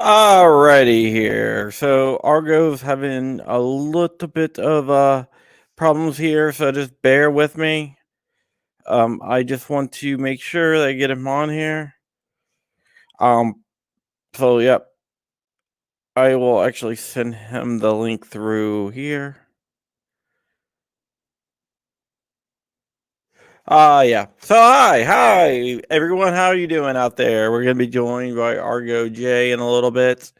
Alrighty here. So Argo's having a little bit of problems here, so just bear with me. I just want to make sure that I get him on here. Um, so yep, I will actually send him the link through here. Yeah. So hi everyone. How are you doing out there? We're gonna be joined by Argo J in a little bit.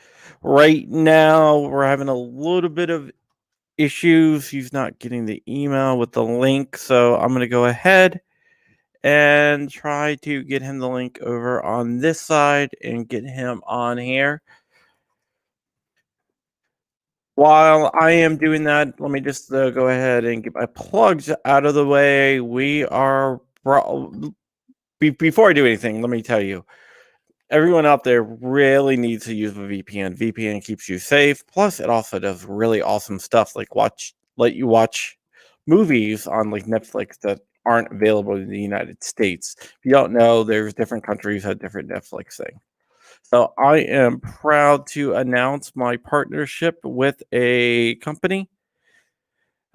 Right now, we're having a little bit of issues. He's not getting the email with the link, so I'm going to go ahead and try to get him the link over on this side and get him on here. While I am doing that, let me just go ahead and get my plugs out of the way. Before I do anything, let me tell you, everyone out there really needs to use a VPN. VPN keeps you safe. Plus, it also does really awesome stuff like let you watch movies on like Netflix that aren't available in the United States. If you don't know, there's different countries that have different Netflix thing. So I am proud to announce my partnership with a company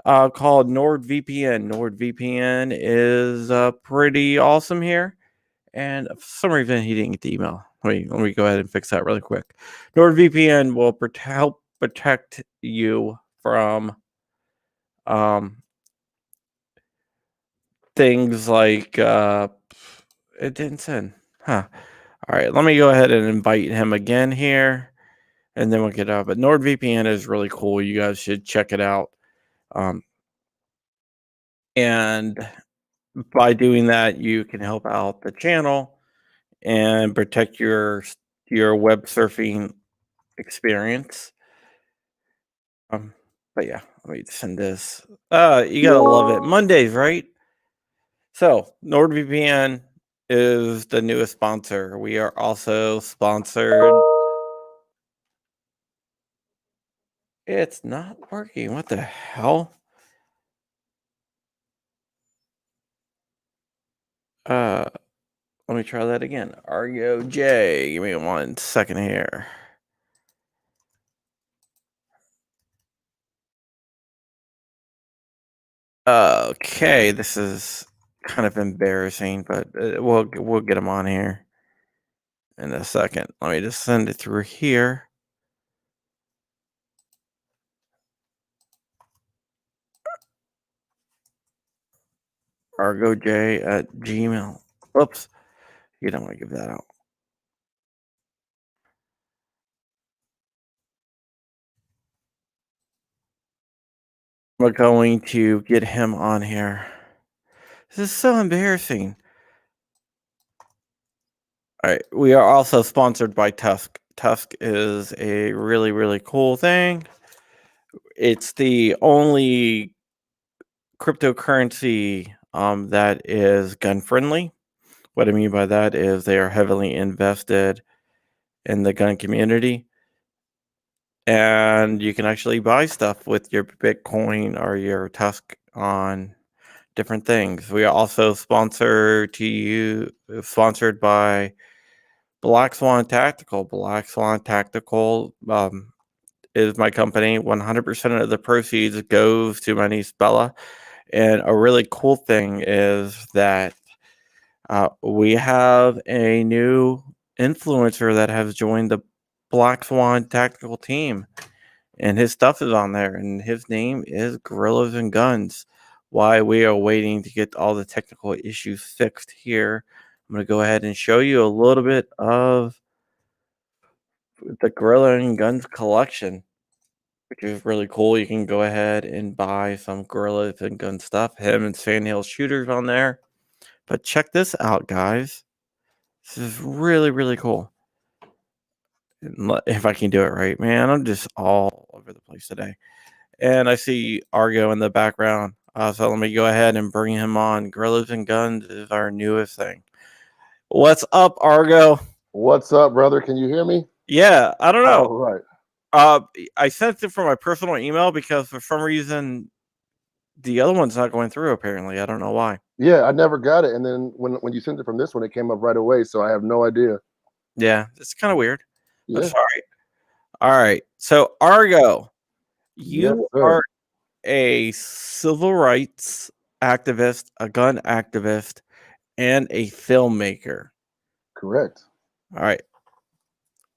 called NordVPN. NordVPN is pretty awesome here. And for some reason, he didn't get the email. Let me go ahead and fix that really quick. NordVPN will help protect you from things like it didn't send. Huh. All right, let me go ahead and invite him again here, and then we'll get out. But NordVPN is really cool. You guys should check it out. And by doing that, you can help out the channel and protect your web surfing experience. But yeah, let me send this. You gotta love it. Mondays, right? So NordVPN is the newest sponsor. We are also sponsored. It's not working. What the hell? Let me try that again. Aaargo J. Give me 1 second here. Okay, this is kind of embarrassing, but we'll get him on here in a second. Let me just send it through here. AargoJ at Gmail. Oops, you don't want to give that out. We're going to get him on here. This is so embarrassing. All right, we are also sponsored by Tusk. Tusk is a really, really cool thing. It's the only cryptocurrency that is gun friendly. What I mean by that is they are heavily invested in the gun community, and you can actually buy stuff with your Bitcoin or your Tusk on different things. We are also sponsored by Black Swan Tactical. Black Swan Tactical is my company. 100% of the proceeds goes to my niece Bella. And a really cool thing is that we have a new influencer that has joined the Black Swan Tactical team. And his stuff is on there. And his name is Gorillas and Guns. While we are waiting to get all the technical issues fixed here, I'm going to go ahead and show you a little bit of the Gorilla and Guns collection, which is really cool. You can go ahead and buy some Gorillas and Gun stuff. Him and Sandhill shooters on there. But check this out, guys. This is really, really cool. If I can do it right, man. I'm just all over the place today. And I see Aaargo in the background. So let me go ahead and bring him on. Gorillas and Guns is our newest thing. What's up, Aaargo? What's up, brother? Can you hear me? Yeah, I don't know. All right. I sent it from my personal email because for some reason the other one's not going through. Apparently, I don't know why. Yeah, I never got it, and then when you sent it from this one, it came up right away. So I have no idea. Yeah, it's kind of weird. But Yeah. sorry. All right. So, Argo, Yes, you sir. are a civil rights activist, a gun activist, and a filmmaker. Correct. All right.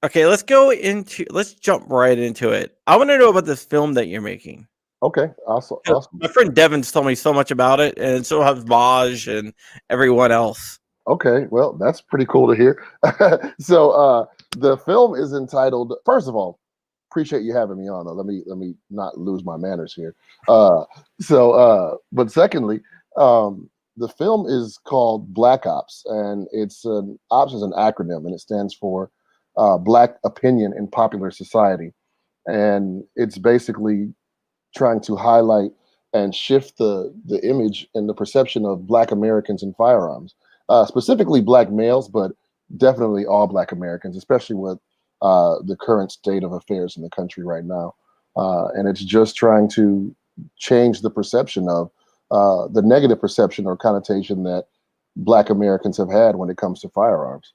Okay, let's jump right into it. I want to know about this film that you're making. Okay. Awesome. 'Cause Awesome. my friend Devin's told me so much about it, and so have Maj and everyone else. Okay. Well, that's pretty cool to hear. So the film is entitled. First of all, appreciate you having me on. Though. Let me not lose my manners here. But secondly, the film is called Black Ops, and it's an ops is an acronym, and it stands for Black Opinion in Popular Society, and it's basically trying to highlight and shift the image and the perception of Black Americans in firearms, specifically Black males, but definitely all Black Americans, especially with the current state of affairs in the country right now. And it's just trying to change the perception of the negative perception or connotation that Black Americans have had when it comes to firearms.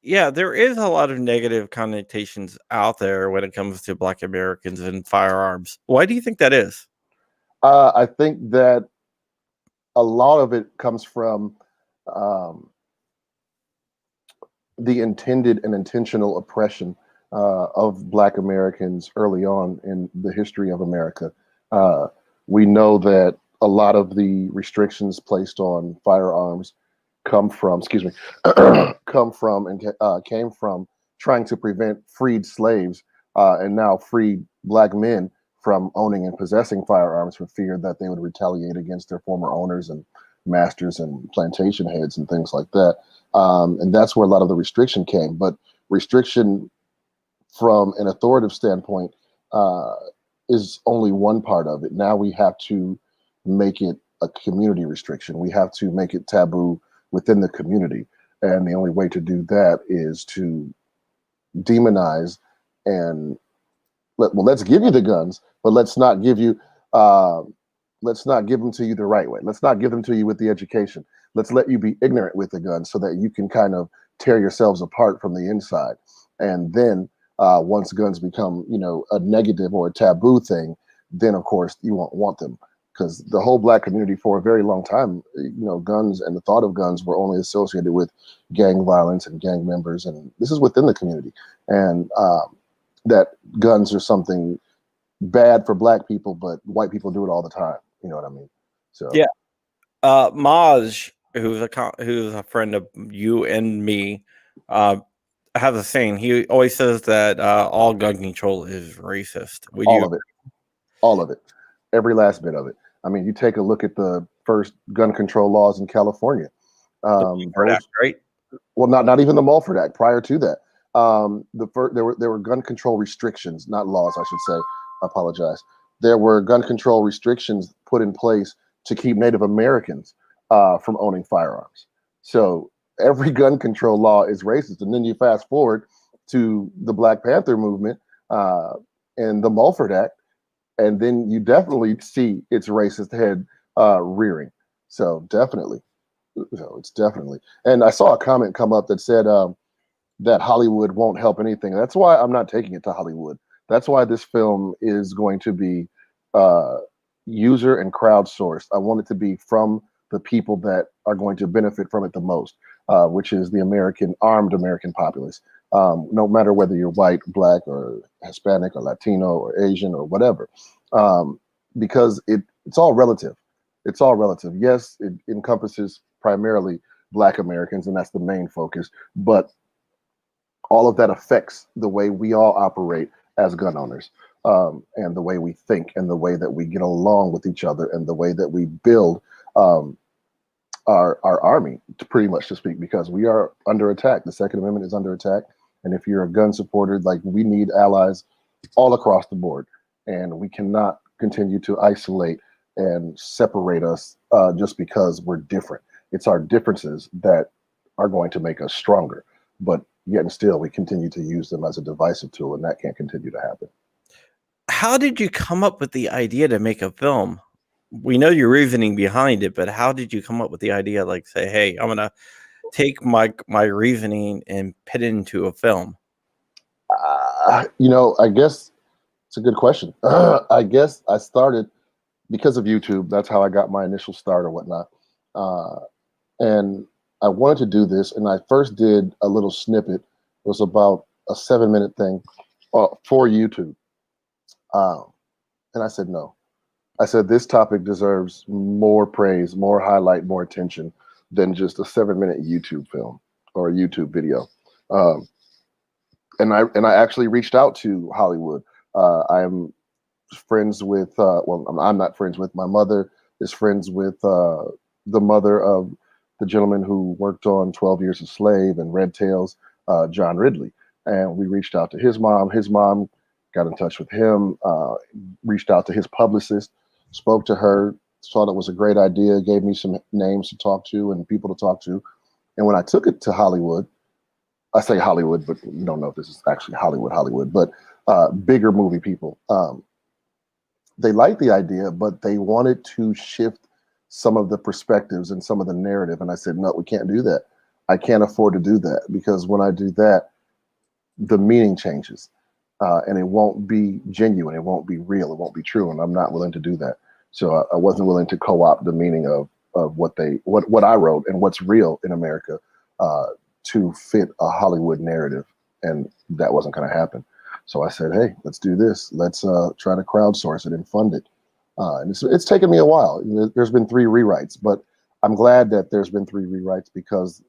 Yeah, there is a lot of negative connotations out there when it comes to Black Americans and firearms. Why do you think that is? I think that a lot of it comes from um, the intended and intentional oppression of Black Americans early on in the history of America. Uh, we know that a lot of the restrictions placed on firearms excuse me, come from and came from trying to prevent freed slaves and now freed Black men from owning and possessing firearms for fear that they would retaliate against their former owners and masters and plantation heads and things like that. And that's where a lot of the restriction came. But restriction from an authoritative standpoint uh, is only one part of it. Now we have to make it a community restriction. We have to make it taboo within the community. And the only way to do that is to demonize and let's give you the guns, but uh, let's not give them to you the right way. Let's not give them to you with the education. Let's let you be ignorant with the gun so that you can kind of tear yourselves apart from the inside. And then once guns become, a negative or a taboo thing, then of course you won't want them because the whole Black community for a very long time, guns and the thought of guns were only associated with gang violence and gang members, and this is within the community, and that guns are something bad for Black people, but white people do it all the time. You know what I mean? So Yeah. Maj, who's a friend of you and me, uh, have a saying. He always says that all gun control is racist. Would all you? of it, all of it, every last bit of it. I mean, you take a look at the first gun control laws in California. The Beaufort Act, Those right? Well, not even the Mulford Act. Prior to that, there were gun control restrictions, not laws, I should say. I apologize. There were gun control restrictions put in place to keep Native Americans from owning firearms. So every gun control law is racist. And then you fast forward to the Black Panther movement uh, and the Mulford Act, and then you definitely see its racist head rearing. So definitely. So it's definitely. And I saw a comment come up that said that Hollywood won't help anything. That's why I'm not taking it to Hollywood. That's why this film is going to be uh, user and crowdsourced. I want it to be from the people that are going to benefit from it the most, which is the armed American populace. No matter whether you're white, black, or Hispanic, or Latino, or Asian, or whatever, um, because it's all relative. It's all relative. Yes, it encompasses primarily Black Americans, and that's the main focus. But all of that affects the way we all operate as gun owners, and the way we think, and the way that we get along with each other, and the way that we build um, our army, pretty much to speak, because we are under attack. The Second Amendment is under attack, and if you're a gun supporter, like we need allies all across the board, and we cannot continue to isolate and separate us just because we're different. It's our differences that are going to make us stronger, but yet and still we continue to use them as a divisive tool, and that can't continue to happen. How did you come up with the idea to make a film? We know your reasoning behind it, but how did you come up with the idea? Like, say, hey, I'm gonna take my reasoning and put it into a film. I guess it's a good question. I guess I started because of YouTube. That's how I got my initial start or whatnot. Uh, and I wanted to do this, and I first did a little snippet. It was about a 7-minute thing for YouTube. Um, and I said no. I said this topic deserves more praise, more highlight, more attention than just a 7-minute YouTube film or a YouTube video. Um, and I actually reached out to Hollywood. I am friends with well, I'm not friends with. My mother is friends with the mother of the gentleman who worked on 12 Years a Slave and Red Tails, John Ridley. And we reached out to his mom. His mom got in touch with him, reached out to his publicist, spoke to her, thought it was a great idea, gave me some names to talk to and people to talk to. And when I took it to Hollywood, I say Hollywood, but you don't know if this is actually Hollywood, but bigger movie people. They liked the idea, but they wanted to shift some of the perspectives and some of the narrative. And I said, no, we can't do that. I can't afford to do that because when I do that, the meaning changes and it won't be genuine. It won't be real. It won't be true. And I'm not willing to do that. So I wasn't willing to co-opt the meaning of what I wrote and what's real in America to fit a Hollywood narrative. And that wasn't going to happen. So I said, hey, let's do this. Let's try to crowdsource it and fund it. And it's taken me a while. There's been 3 rewrites, but I'm glad that there's been 3 rewrites because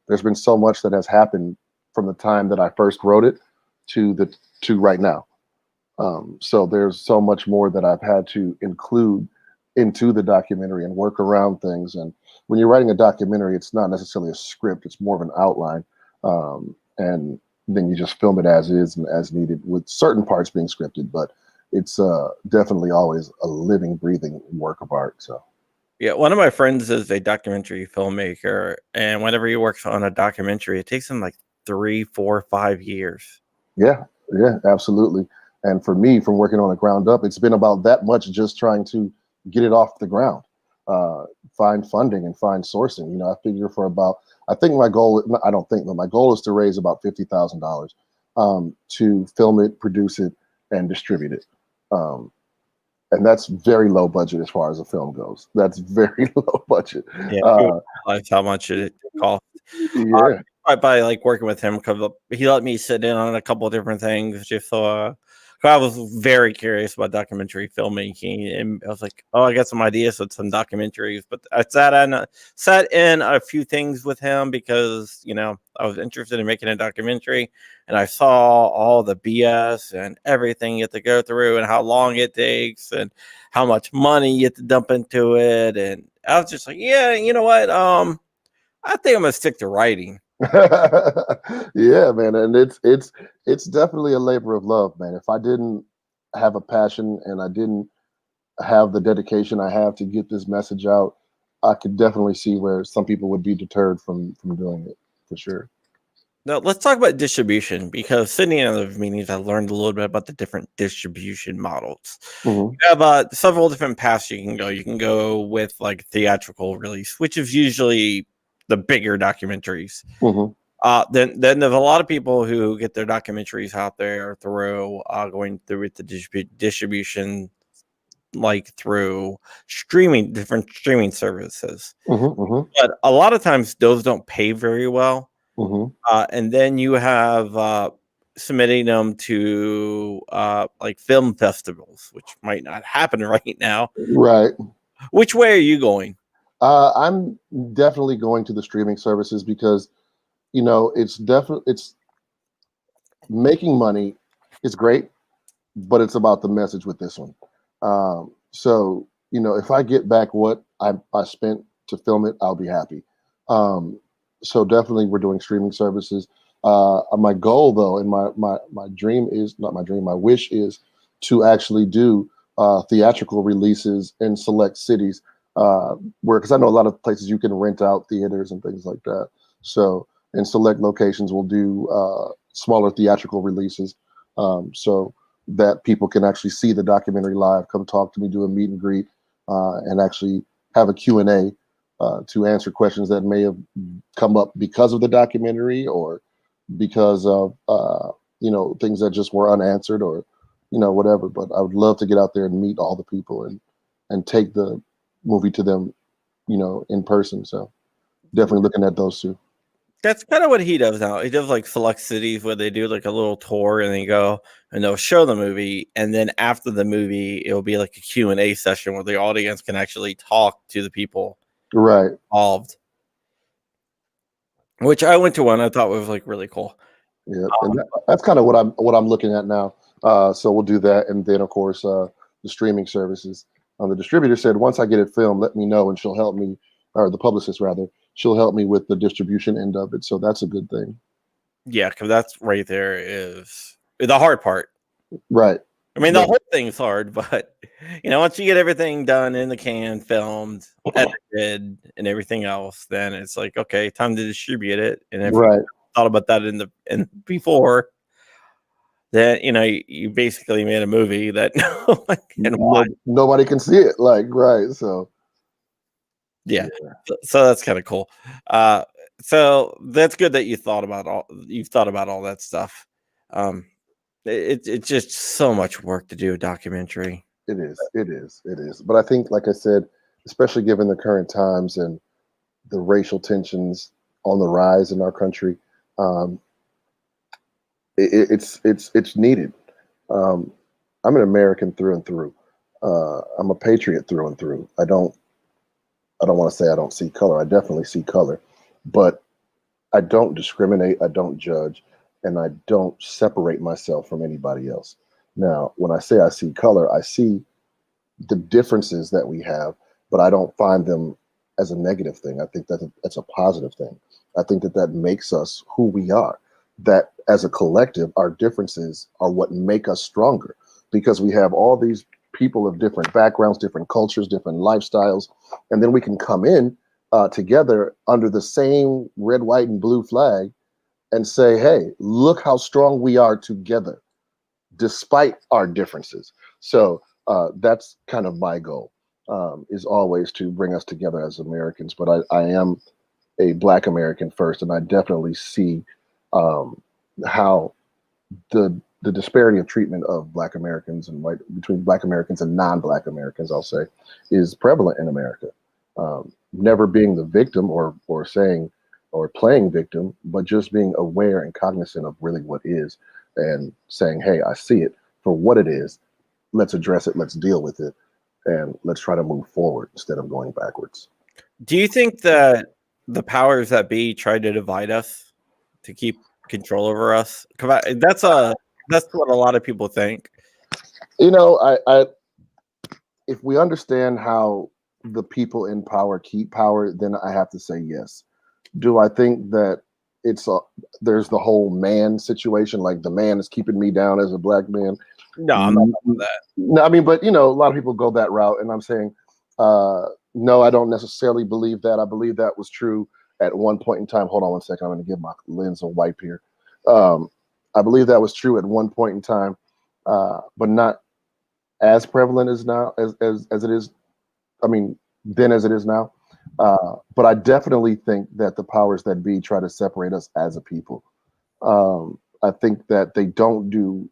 there's been so much that has happened from the time that I first wrote it to right now. So there's so much more that I've had to include into the documentary and work around things. And when you're writing a documentary, it's not necessarily a script, it's more of an outline. And then you just film it as is and as needed with certain parts being scripted, but it's definitely always a living, breathing work of art. So Yeah, one of my friends is a documentary filmmaker, and whenever he works on a documentary, it takes him like 3, 4, 5 years. yeah, absolutely. And for me, from working on the ground up, it's been about that much just trying to get it off the ground, find funding and find sourcing. I figure for about, I think my goal, I don't think, but my goal is to raise about $50,000 to film it, produce it, and distribute it. And that's very low budget as far as a film goes. That's very low budget. Yeah, realize how much it costs. Yeah. By like working with him because he let me sit in on a couple of different things just so 'cause I was very curious about documentary filmmaking, and I was like, oh, I got some ideas with some documentaries. But I sat in a few things with him because I was interested in making a documentary, and I saw all the BS and everything you have to go through, and how long it takes, and how much money you have to dump into it, and I was just like, yeah, you know what, I think I'm gonna stick to writing. Yeah, man, and it's definitely a labor of love, man. If I didn't have a passion and I didn't have the dedication I have to get this message out, I could definitely see where some people would be deterred from doing it for sure. Now, let's talk about distribution because sitting in other meetings, I learned a little bit about the different distribution models. Hmm. You have several different paths you can go. You can go with like theatrical release, which is usually the bigger documentaries. Hmm. Then there's a lot of people who get their documentaries out there through going through with the distribution, like through different streaming services. Hmm. Hmm. But a lot of times those don't pay very well. Hmm. And then you have submitting them to like film festivals, which might not happen right now. Right. Which way are you going? I'm definitely going to the streaming services because it's making money is great, but it's about the message with this one. So if I get back what I spent to film it, I'll be happy. So definitely, we're doing streaming services. My goal, though, and my dream is not my dream. My wish is to actually do theatrical releases in select cities, where because I know a lot of places you can rent out theaters and things like that. So in select locations, we'll do smaller theatrical releases. So that people can actually see the documentary live, come talk to me, do a meet and greet, and actually have a Q&A to answer questions that may have come up because of the documentary or because of things that just were unanswered or whatever. But I would love to get out there and meet all the people and take the movie to them, in person. So definitely looking at those two. That's kind of what he does now. He does like select cities where they do like a little tour and they go and they'll show the movie. And then after the movie, it'll be like a Q&A session where the audience can actually talk to the people Right. involved. Which I went to one I thought was like really cool. Yeah, and that's kind of what I'm looking at now. So we'll do that, and then of course the streaming services. The distributor said once I get it filmed, let me know, and she'll help me, or the publicist rather, she'll help me with the distribution end of it. So that's a good thing. Yeah, because that's right there is the hard part. Right. I mean, the whole thing's hard, but once you get everything done in the can, filmed, edited, and everything else, then it's like, okay, time to distribute it. And if you thought about that in before, then you basically made a movie that no one can watch. Nobody can see it. Like, right. So yeah. So that's kind of cool. So that's good that you've thought about all that stuff. It's just so much work to do a documentary. It is. But I think, like I said, especially given the current times and the racial tensions on the rise in our country, it's needed. I'm an American through and through. I'm a patriot through and through. I don't want to say I don't see color. I definitely see color, but I don't discriminate. I don't judge, and I don't separate myself from anybody else. Now, when I say I see color, I see the differences that we have, but I don't find them as a negative thing. I think that's a positive thing. I think that makes us who we are. That as a collective, our differences are what make us stronger, because we have all these people of different backgrounds, different cultures, different lifestyles, and then we can come in together under the same red, white, and blue flag and say, hey, look how strong we are together, despite our differences. So that's kind of my goal, is always to bring us together as Americans. But I am a Black American first, and I definitely see how the disparity of treatment of Black Americans and between Black Americans and non-Black Americans, I'll say, is prevalent in America. Never being the victim or saying or playing victim, but just being aware and cognizant of really what is, and saying, hey, I see it for what it is. Let's address it. Let's deal with it. And let's try to move forward instead of going backwards. Do you think that the powers that be tried to divide us to keep control over us? That's what a lot of people think. I if we understand how the people in power keep power, then I have to say yes. Do I think that there's the whole man situation, like the man is keeping me down as a Black man? No, I'm not doing that. No, I mean, but a lot of people go that route, and I'm saying, no, I don't necessarily believe that. I believe that was true at one point in time. Hold on one second. I'm going to give my lens a wipe here. I believe that was true at one point in time, but not as prevalent as now, as it is. I mean, then as it is now. But I definitely think that the powers that be try to separate us as a people. I think that they don't do.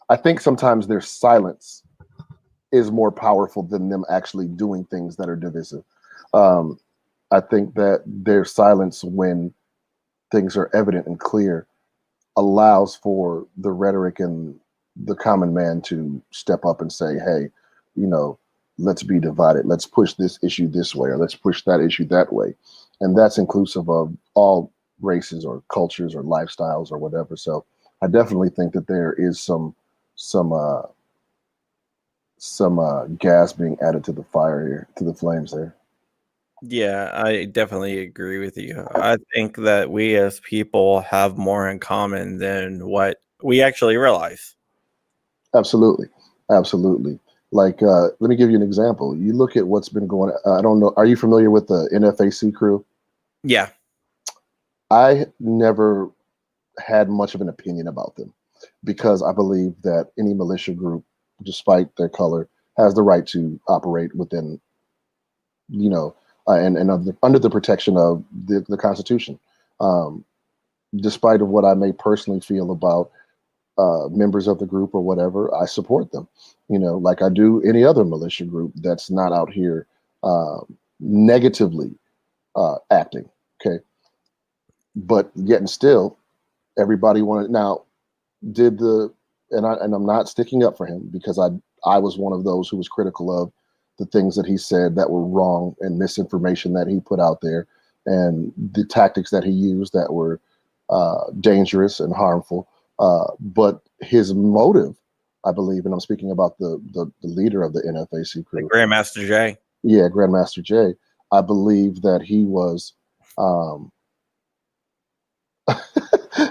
I think sometimes their silence is more powerful than them actually doing things that are divisive. I think that their silence, when things are evident and clear, allows for the rhetoric and the common man to step up and say, hey, let's be divided. Let's push this issue this way, or let's push that issue that way. And that's inclusive of all races or cultures or lifestyles or whatever. So I definitely think that there is some gas being added to the fire here, to the flames there. Yeah, I definitely agree with you. I think that we as people have more in common than what we actually realize. Absolutely. Like, let me give you an example. You look at what's been going on. I don't know. Are you familiar with the NFAC crew? Yeah. I never had much of an opinion about them, because I believe that any militia group, despite their color, has the right to operate within, and under the protection of the Constitution. Despite of what I may personally feel about members of the group or whatever, I support them. Like I do any other militia group that's not out here negatively acting. Okay, but yet and still, everybody wanted now. Did the and I'm not sticking up for him because I was one of those who was critical of the things that he said that were wrong and misinformation that he put out there and the tactics that he used that were dangerous and harmful. But his motive, I believe, and I'm speaking about the leader of the NFAC crew, Grandmaster Jay. Yeah, Grandmaster Jay. I believe that he was.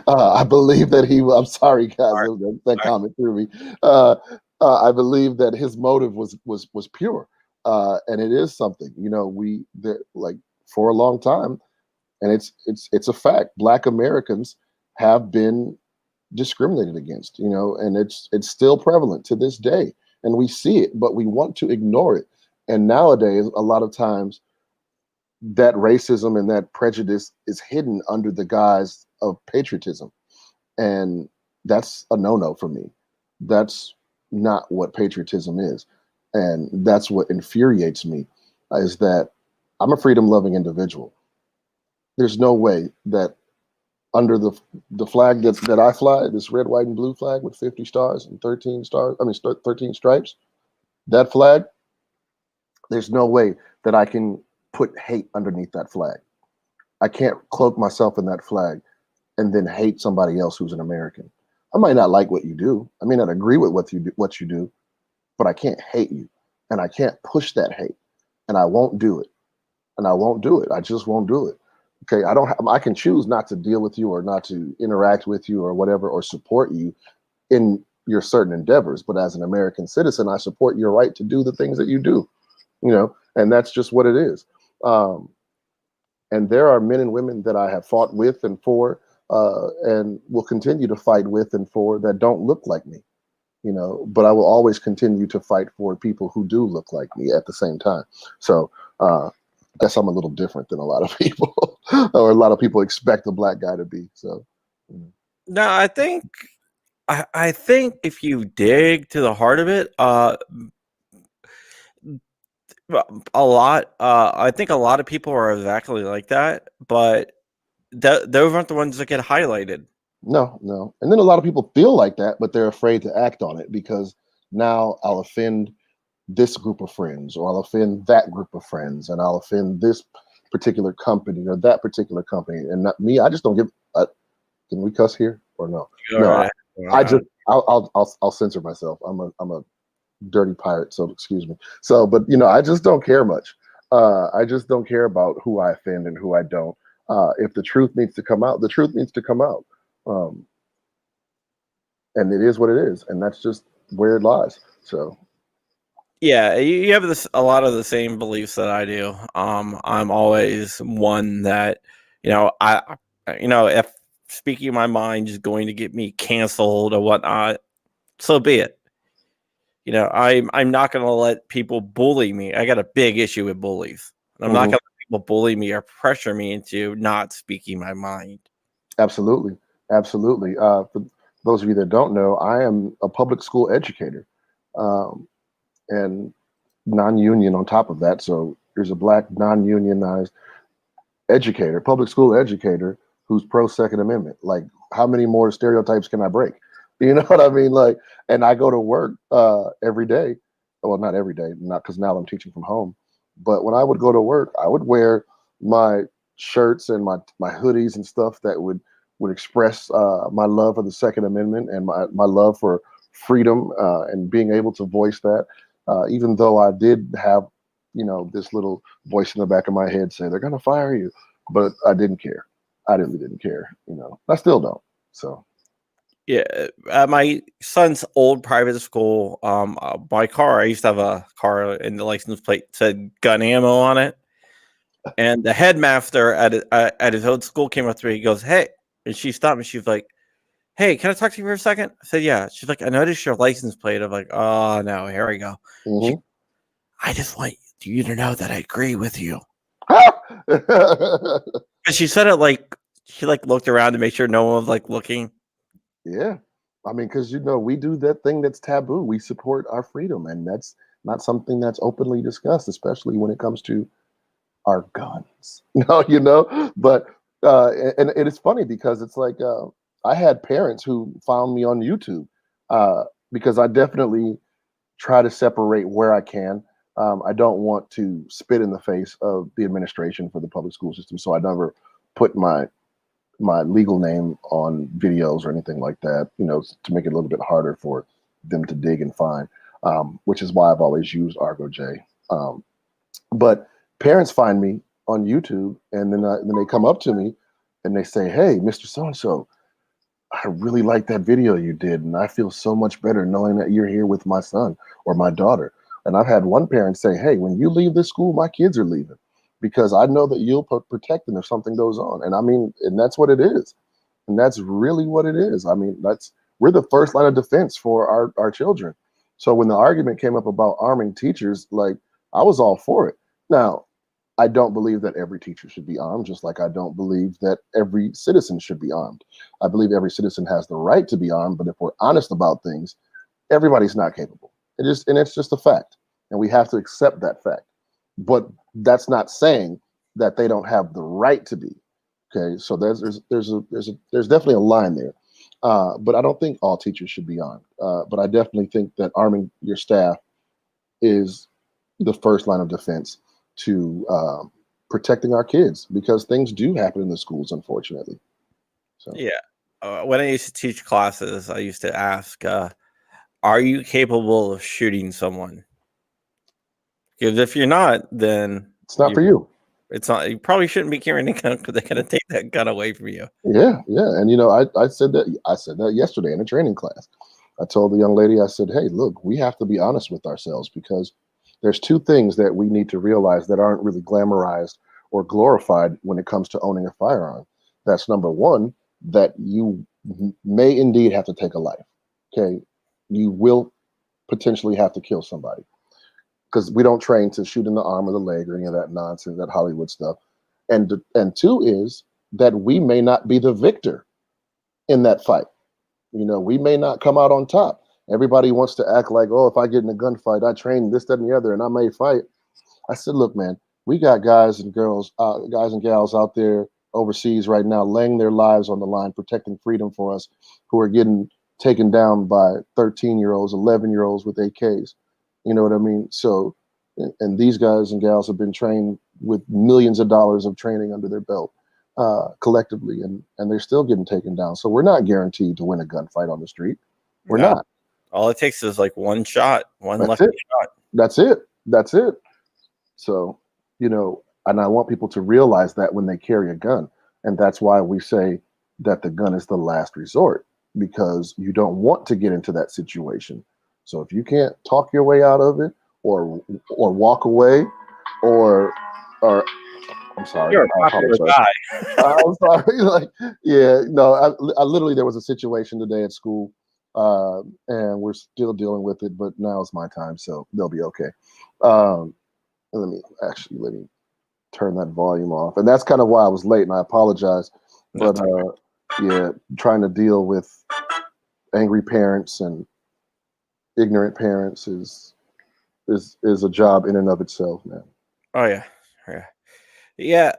I believe that he. I'm sorry, guys. That comment threw me. I believe that his motive was pure, and it is something. Like for a long time, and it's a fact. Black Americans have been discriminated against. And it's still prevalent to this day, and we see it, but we want to ignore it. And nowadays, a lot of times, that racism and that prejudice is hidden under the guise of patriotism. And that's a no-no for me. That's not what patriotism is. And that's what infuriates me is that I'm a freedom-loving individual. There's no way that under the flag that I fly, this red, white, and blue flag with 50 stars and 13 stars, 13 stripes, that flag, there's no way that I can put hate underneath that flag. I can't cloak myself in that flag and then hate somebody else who's an American. I might not like what you do. I may not agree with what you do, but I can't hate you. And I can't push that hate. And I won't do it. And I won't do it. I just won't do it. Okay. I can choose not to deal with you or not to interact with you or whatever, or support you in your certain endeavors. But as an American citizen, I support your right to do the things that you do, and that's just what it is. And there are men and women that I have fought with and for, and will continue to fight with and for that don't look like me, but I will always continue to fight for people who do look like me at the same time. So I guess I'm a little different than a lot of people, or a lot of people expect a black guy to be. So, No, I think if you dig to the heart of it, a lot. I think a lot of people are exactly like that, but those aren't the ones that get highlighted. No. And then a lot of people feel like that, but they're afraid to act on it because now I'll offend this group of friends, or I'll offend that group of friends, and I'll offend this particular company or that particular company. And not me. I just don't give. Can we cuss here or no? No. I'll censor myself. I'm a dirty pirate, so excuse me. So, but I just don't care much. I just don't care about who I offend and who I don't. If the truth needs to come out, the truth needs to come out. And it is what it is, and that's just where it lies. So, yeah, you have a lot of the same beliefs that I do. I'm always one that, if speaking my mind is going to get me canceled or whatnot, so be it. I'm not going to let people bully me. I got a big issue with bullies. I'm not going to let people bully me or pressure me into not speaking my mind. Absolutely. For those of you that don't know, I am a public school educator, and non-union on top of that. So there's a black non-unionized educator, public school educator, who's pro Second Amendment. Like, how many more stereotypes can I break? You know what I mean? Like, and I go to work every day. Well, not every day, not because now I'm teaching from home. But when I would go to work, I would wear my shirts and my hoodies and stuff that would express my love for the Second Amendment and my love for freedom and being able to voice that. Even though I did have, this little voice in the back of my head saying they're going to fire you, but I didn't care. I really didn't care. I still don't. So. Yeah, at my son's old private school, my car, I used to have a car and the license plate said gun ammo on it. And the headmaster at his old school came up to me. He goes, "Hey," and she stopped me. She was like, "Hey, can I talk to you for a second?" I said, "Yeah." She's like, "I noticed your license plate." I'm like, "Oh no, here we go." Mm-hmm. I just want you to know that I agree with you. And she said it like she looked around to make sure no one was looking. Yeah, I mean, because we do that thing that's taboo. We support our freedom, and that's not something that's openly discussed, especially when it comes to our guns. But and it is funny because it's like I had parents who found me on YouTube because I definitely try to separate where I can. I don't want to spit in the face of the administration for the public school system, so I never put my legal name on videos or anything like that, to make it a little bit harder for them to dig and find, which is why I've always used Aaargo J. But parents find me on YouTube, and then they come up to me and they say, "Hey, Mr. So and So, I really like that video you did, and I feel so much better knowing that you're here with my son or my daughter." And I've had one parent say, "Hey, when you leave this school, my kids are leaving because I know that you'll protect them if something goes on." And I mean, and that's what it is, and that's really what it is. I mean, we're the first line of defense for our children. So when the argument came up about arming teachers, like, I was all for it. Now, I don't believe that every teacher should be armed, just like I don't believe that every citizen should be armed. I believe every citizen has the right to be armed, but if we're honest about things, everybody's not capable. It's just a fact, and we have to accept that fact. But that's not saying that they don't have the right to be. Okay, so there's definitely a line there, but I don't think all teachers should be armed. But I definitely think that arming your staff is the first line of defense to protecting our kids, because things do happen in the schools, unfortunately. So Yeah. When I used to teach classes, I used to ask, "Are you capable of shooting someone?" Because if you're not, then it's not for you. it's not. You probably shouldn't be carrying a gun because they're going to take that gun away from you. Yeah, and I said that yesterday in a training class. I told the young lady, I said, "Hey, look, we have to be honest with ourselves, because there's two things that we need to realize that aren't really glamorized or glorified when it comes to owning a firearm. That's number one, that you may indeed have to take a life. Okay, you will potentially have to kill somebody, because we don't train to shoot in the arm or the leg or any of that nonsense, that Hollywood stuff. And two is that we may not be the victor in that fight. We may not come out on top. Everybody wants to act like, oh, if I get in a gunfight, I train this, that, and the other, and I may fight. I said, look, man, we got guys and gals out there overseas right now, laying their lives on the line, protecting freedom for us, who are getting taken down by 13-year-olds, 11-year-olds with AKs. You know what I mean? So, and these guys and gals have been trained with millions of dollars of training under their belt, collectively, and they're still getting taken down. So we're not guaranteed to win a gunfight on the street. We're No. not. All it takes is like one shot, one That's lucky it. shot. That's it. So, and I want people to realize that when they carry a gun. And that's why we say that the gun is the last resort, because you don't want to get into that situation. So if you can't talk your way out of it, or walk away, or I'm sorry, You're a I popular apologize. guy. I'm sorry. Like, yeah, no, I literally, there was a situation today at school, and we're still dealing with it, but now it's my time, so they'll be okay. Let me turn that volume off, and that's kind of why I was late, and I apologize. But yeah, trying to deal with angry parents and ignorant parents is a job in and of itself, man. Oh yeah, yeah. Yeah.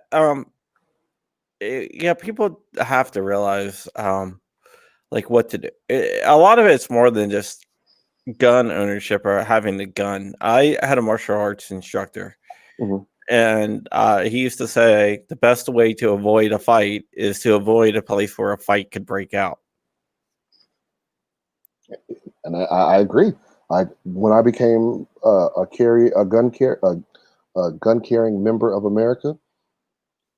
People have to realize, like, what to do. A lot of it's more than just gun ownership or having the gun. I had a martial arts instructor, Mm-hmm. and he used to say the best way to avoid a fight is to avoid a place where a fight could break out. And I agree. When I became a gun carrying member of America,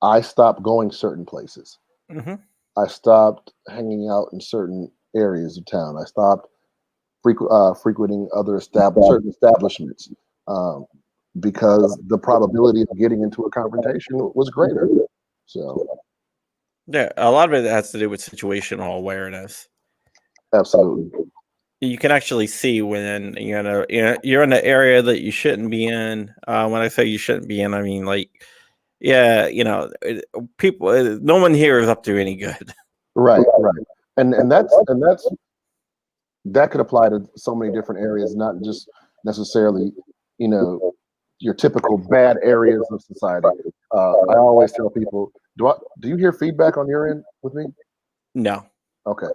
I stopped going certain places. Mm-hmm. I stopped hanging out in certain areas of town. I stopped frequenting certain establishments, because the probability of getting into a confrontation was greater. So, Yeah, a lot of it has to do with situational awareness. absolutely. You can actually see when you're in an area that you shouldn't be in. When I say you shouldn't be in, I mean, like, yeah, people. No one here is up to any good. Right. And that's that could apply to so many different areas, not just necessarily, you know, your typical bad areas of society. I always tell people, do you hear feedback on your end with me? No. Okay.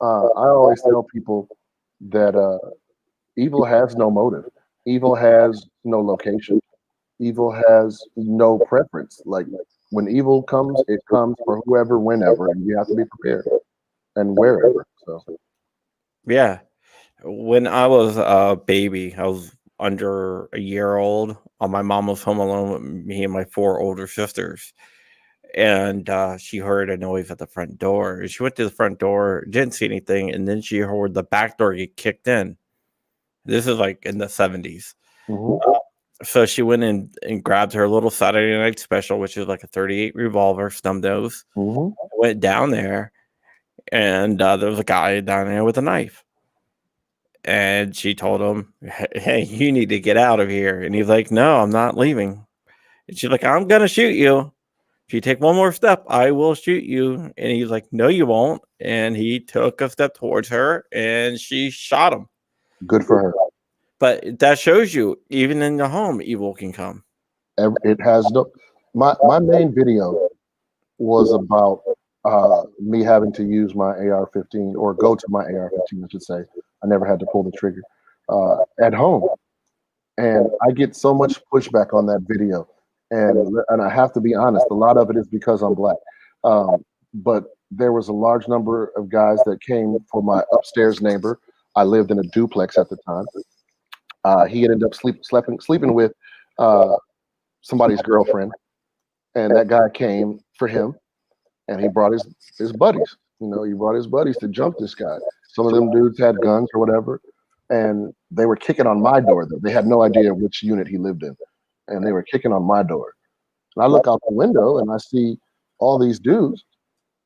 I always tell people that evil has no motive. Evil has no location. Evil has no preference. Like when evil comes, it comes for whoever, whenever, and you have to be prepared and wherever. So, Yeah. When I was a baby, I was under a year old. My mom was home alone with me and my 4 older sisters, and she heard a noise at the front door. She went to the front door, didn't see anything, and then she heard the back door get kicked in. This is like in the 70s. mhm, So she went in and grabbed her little Saturday Night Special, which is like a 38 revolver, snub nose. mhm. Went down there, and there was a guy down there with a knife. And she told him, "Hey, you need to get out of here." And he's like, "No, I'm not leaving." And she's like, "I'm gonna shoot you. If you take one more step, I will shoot you." And he's like, "No, you won't." And he took a step towards her, and she shot him. Good for her. But that shows you, even in the home, evil can come. It has no. My main video was about me having to use my AR-15 or go to my AR-15, I should say. I never had to pull the trigger at home, and I get so much pushback on that video, and I have to be honest, a lot of it is because I'm black. But there was a large number of guys that came for my upstairs neighbor. I lived in a duplex at the time. He ended up sleeping with uh, somebody's girlfriend, and that guy came for him, and he brought his buddies. You know, he brought his buddies to jump this guy. Some of them dudes had guns or whatever, and they were kicking on my door. Though they had no idea which unit he lived in, and they were kicking on my door. And I look out the window and I see all these dudes,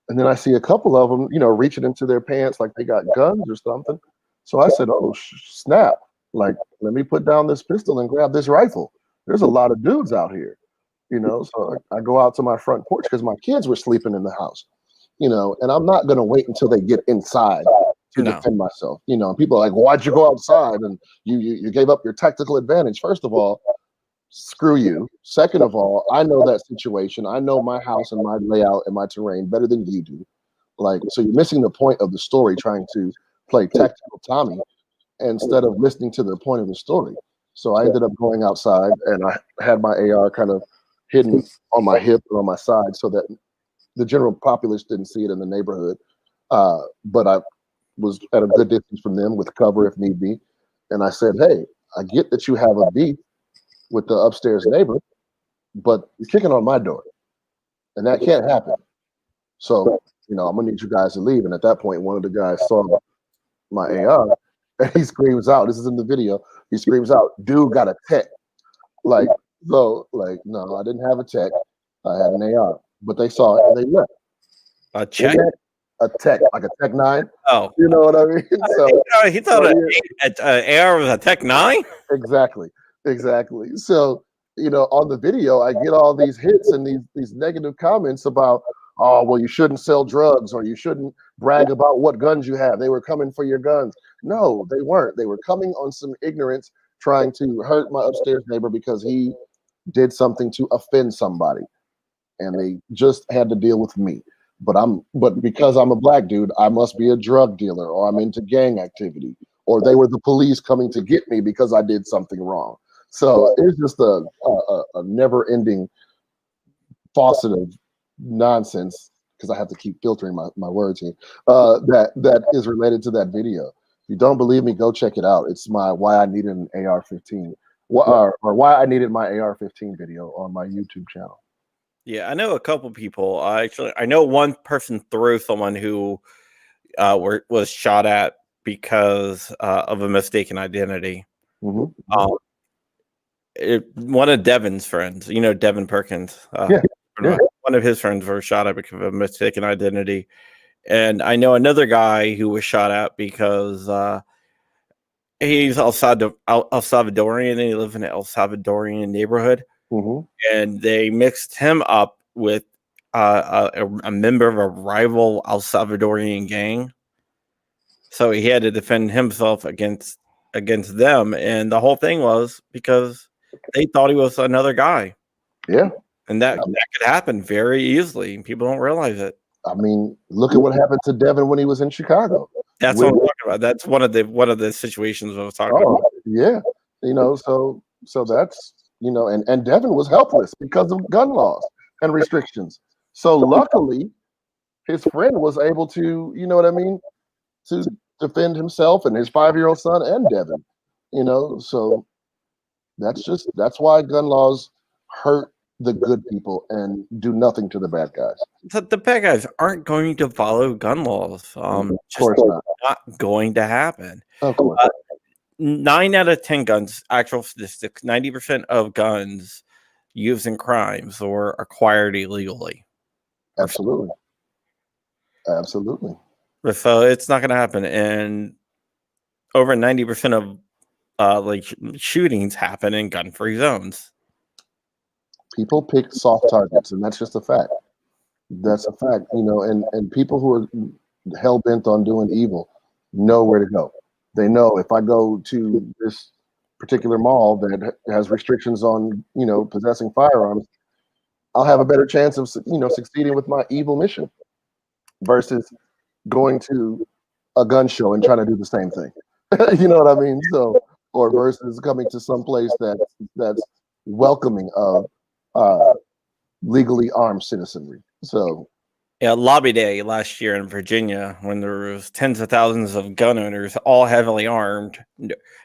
and then I see a couple of them, you know, reaching into their pants like they got guns or something. So I said, "Oh snap! Like, let me put down this pistol and grab this rifle. There's a lot of dudes out here." You know, so I go out to my front porch because my kids were sleeping in the house, you know, and I'm not going to wait until they get inside to No, defend myself. You know, people are like, "Why'd you go outside?" And you gave up your tactical advantage. First of all, screw you. Second of all, I know that situation. I know my house and my layout and my terrain better than you do. Like, so you're missing the point of the story trying to play tactical Tommy instead of listening to the point of the story. So I ended up going outside and I had my AR kind of hidden on my hip or on my side so that the general populace didn't see it in the neighborhood. But I was at a good distance from them with cover if need be. And I said, "Hey, I get that you have a beef with the upstairs neighbor, but you're kicking on my door, and that can't happen. So, you know, I'm gonna need you guys to leave." And at that point, one of the guys saw my AR, and he screams out. This is in the video. He screams out, "Dude got a tech!" Like, so, like, no, I didn't have a tech. I had an AR, but they saw it and they left. a In check. that, a tech, like a Tech 9. Oh, You know what I mean? he thought So an yeah, AR was a Tech 9. exactly, exactly. So, you know, on the video, I get all these hits and these negative comments about, "Oh, well, you shouldn't sell drugs or you shouldn't brag about what guns you have. They were coming for your guns." No, they weren't. They were coming on some ignorance, trying to hurt my upstairs neighbor because he did something to offend somebody, and they just had to deal with me. But because I'm a black dude, I must be a drug dealer or I'm into gang activity or they were the police coming to get me because I did something wrong. So it's just a never ending faucet of nonsense because I have to keep filtering my words here. That is related to that video. If you don't believe me, go check it out. It's my why I needed an AR-15 or why I needed my AR-15 video on my YouTube channel. Yeah, I know a couple people. I know one person through someone who was shot at because of a mistaken identity. Hmm. Um, one of Devin's friends, you know, Devin Perkins, Yeah, yeah. one of his friends were shot at because of a mistaken identity. And I know another guy who was shot at because he's El Salvadorian and he lives in an El Salvadorian neighborhood. Hmm. And they mixed him up with a member of a rival El Salvadorian gang. So he had to defend himself against them, and the whole thing was because they thought he was another guy. Yeah. And that could happen very easily. People don't realize it. I mean, look at what happened to Devin when he was in Chicago. That's what I'm talking about. That's one of the situations I was talking about. Yeah. So that's and Devin was helpless because of gun laws and restrictions. So luckily his friend was able to, to defend himself and his 5-year-old son and Devin. So that's why gun laws hurt the good people and do nothing to the bad guys. The bad guys aren't going to follow gun laws. Of course not going to happen. Of course. 9 out of 10 guns, actual statistics, 90% of guns used in crimes or acquired illegally. Absolutely. So it's not going to happen. And over 90% of shootings happen in gun-free zones. People pick soft targets, and that's just a fact. That's a fact, and people who are hell bent on doing evil know where to go. They know if I go to this particular mall that has restrictions on, possessing firearms, I'll have a better chance of, succeeding with my evil mission versus going to a gun show and trying to do the same thing. You know what I mean? So, or versus coming to some place that's welcoming of legally armed citizenry. So, yeah, Lobby Day last year in Virginia, when there was tens of thousands of gun owners, all heavily armed,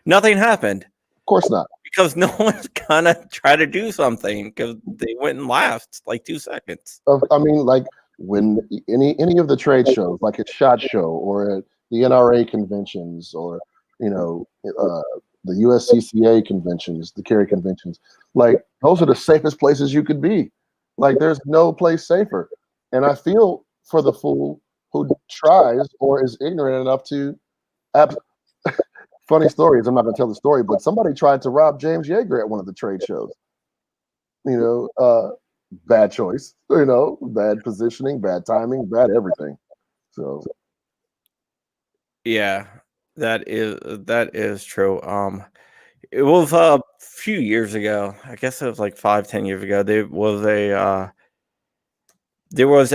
nothing happened. Of course not, because no one's gonna try to do something because they wouldn't last like 2 seconds. I mean, like when any of the trade shows, like at SHOT Show or at the NRA conventions, or the USCCA conventions, the carry conventions, like those are the safest places you could be. Like there's no place safer. And I feel for the fool who tries or is ignorant enough to. Funny stories. I'm not going to tell the story, but somebody tried to rob James Yeager at one of the trade shows. Bad choice. Bad positioning, bad timing, bad everything. So, yeah, that is true. It was a few years ago. I guess it was like 5-10 years ago. There was a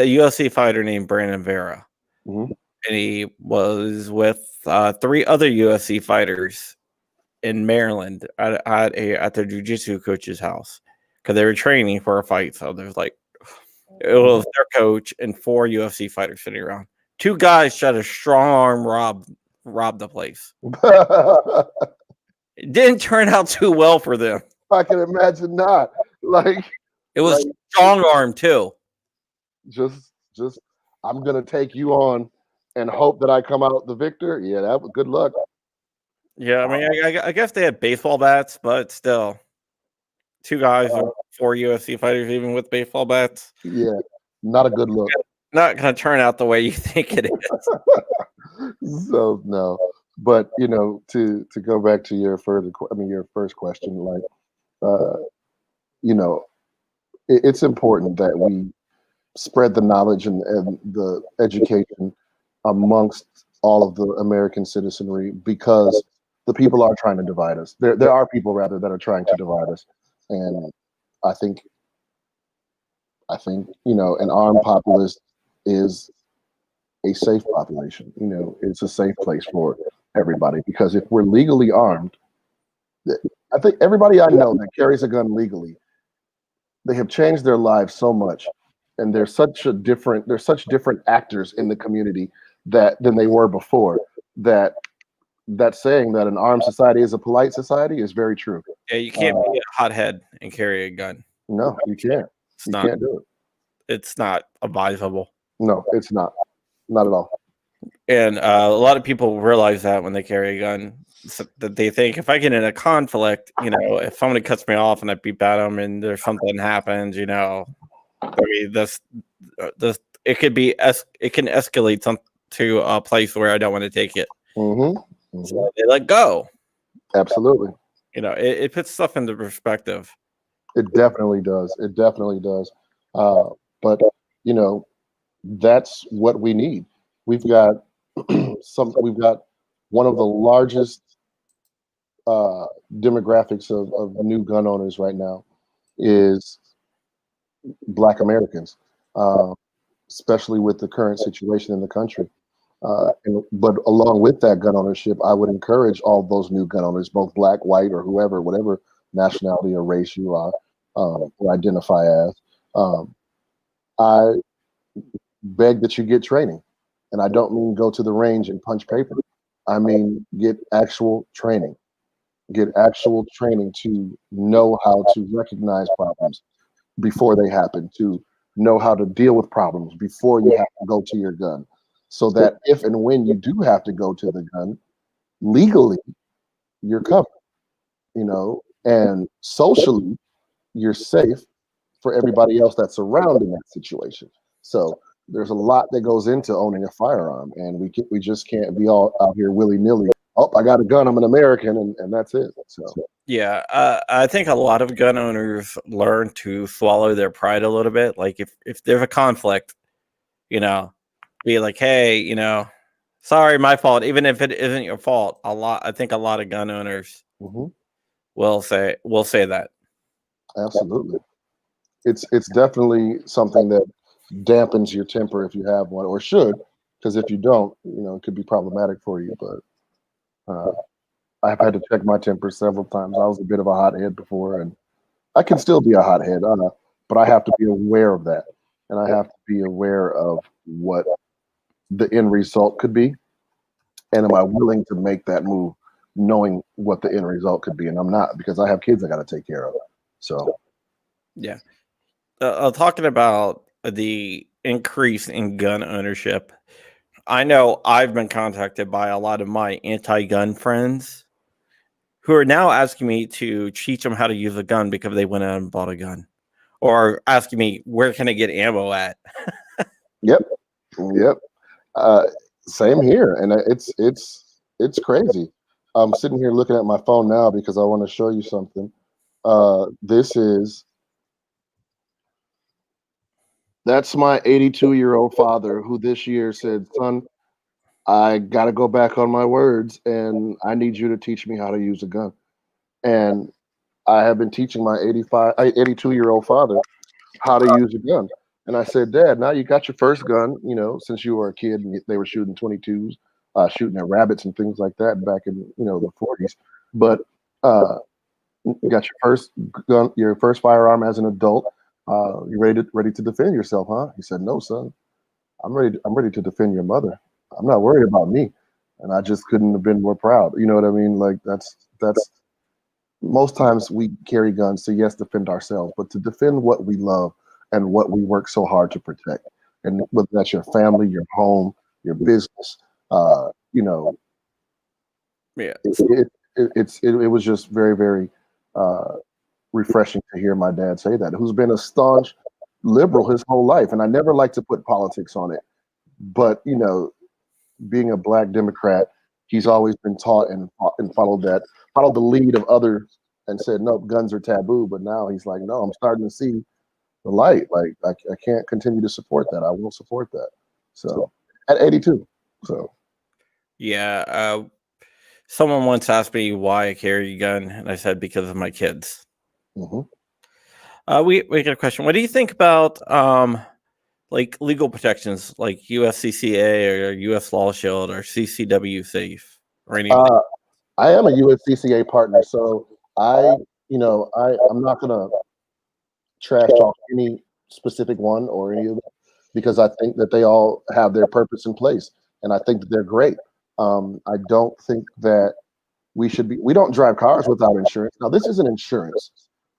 UFC fighter named Brandon Vera, mm-hmm. and he was with 3 other UFC fighters in Maryland at their jiu-jitsu coach's house because they were training for a fight. So there's it was their coach and 4 UFC fighters sitting around. 2 guys tried to strong arm rob the place. It didn't turn out too well for them. I can imagine not. Like it was strong arm too. Just I'm gonna take you on and hope that I come out the victor. Yeah, that was good luck. Yeah, I mean, I guess they had baseball bats, but still, 2 guys or 4 UFC fighters, even with baseball bats. Yeah, not a good look. Not going to turn out the way you think it is. So no, but to go back to your your first question, like, it's important that we spread the knowledge and the education amongst all of the American citizenry, because the people are trying to divide us. There are people rather that are trying to divide us, and I think an armed populace is a safe population. It's a safe place for everybody, because if we're legally armed, I think everybody I know that carries a gun legally, they have changed their lives so much, and they're such different actors in the community than they were before, that saying that an armed society is a polite society is very true. Yeah, you can't be a hothead and carry a gun. No, you can't. Can't do it. It's not advisable. No, it's not. Not at all. And a lot of people realize that when they carry a gun, so that they think, if I get in a conflict, if somebody cuts me off and I beep at them and there's something happens, I mean, it can escalate to a place where I don't want to take it. Mm-hmm. So they let go. Absolutely. It puts stuff into perspective. It definitely does. But that's what we need. We've got We've got one of the largest uh, demographics of new gun owners right now is Black Americans, uh, especially with the current situation in the country. But along with that gun ownership, I would encourage all those new gun owners, both black, white, or whoever, whatever nationality or race you are or identify as. Um, I beg that you get training, and I don't mean go to the range and punch paper. I mean get actual training. Get actual training to know how to recognize problems before they happen, to know how to deal with problems before you have to go to your gun. So that if and when you do have to go to the gun, legally you're covered, and socially you're safe for everybody else that's surrounding that situation. So there's a lot that goes into owning a firearm, and we just can't be all out here willy nilly. Oh, I got a gun. I'm an American, and that's it. So Yeah, I think a lot of gun owners learn to swallow their pride a little bit. Like if there's a conflict, you know, be like, hey, sorry, my fault. Even if it isn't your fault, I think a lot of gun owners mhm, will say that. absolutely, it's definitely something that dampens your temper if you have one, or should, because if you don't, it could be problematic for you. But uh, I've had to check my temper several times. I was a bit of a hothead before, and I can still be a hothead, but I have to be aware of that, and I have to be aware of what the end result could be, and am I willing to make that move, knowing what the end result could be? And I'm not, because I have kids I got to take care of. So, Yeah. Talking about the increase in gun ownership, I know I've been contacted by a lot of my anti-gun friends who are now asking me to teach them how to use a gun because they went out and bought a gun, or asking me where can I get ammo at. yep, yep. Uh, Same here, and it's crazy. I'm sitting here looking at my phone now because I want to show you something. This is That's my 82-year-old father who this year said, "Son, I got to go back on my words, and I need you to teach me how to use a gun." And I have been teaching my 82-year-old father how to use a gun. And I said, "Dad, now you got your first gun, since you were a kid and they were shooting 22s, shooting at rabbits and things like that back in, the 40s. But uh, you got your first gun, your first firearm as an adult. You ready to defend yourself, huh?" He said, "No, son. I'm ready to defend your mother. I'm not worried about me." And I just couldn't have been more proud. You know what I mean? Like that's most times we carry guns to, yes, defend ourselves, but to defend what we love and what we work so hard to protect. And whether that's your family, your home, your business, uh, you know, Yeah. it was just very, very uh, refreshing to hear my dad say that, who's been a staunch liberal his whole life. And I never like to put politics on it, but being a black Democrat, he's always been taught and followed the lead of others and said, no, guns are taboo. But now he's like, no, I'm starting to see the light. Like I can't continue to support that. I will support that. So at 82. So Yeah. Someone once asked me why I carry a gun, and I said because of my kids. mhm. We got a question. What do you think about like legal protections like USCCA or US Law Shield or CCW Safe or any of uh, I am a USCCA partner, so I'm not gonna trash talk any specific one or any of them, because I think that they all have their purpose in place, and I think that they're great. I don't think that we don't drive cars without insurance. Now, this isn't insurance.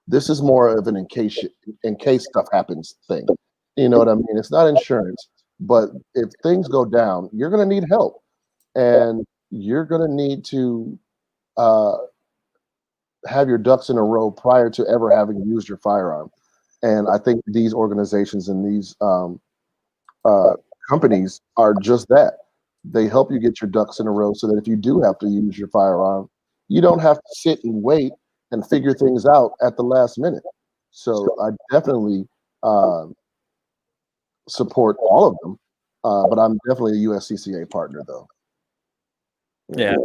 This is more of an in case stuff happens thing. You know what I mean? It's not insurance, but if things go down, you're going to need help, and you're going to need to uh, have your ducks in a row prior to ever having used your firearm. And I think these organizations and these uh, companies are just that. They help you get your ducks in a row so that if you do have to use your firearm, you don't have to sit and wait and figure things out at the last minute. So I definitely uh, support all of them. But I'm definitely a USCCA partner, though. Yeah,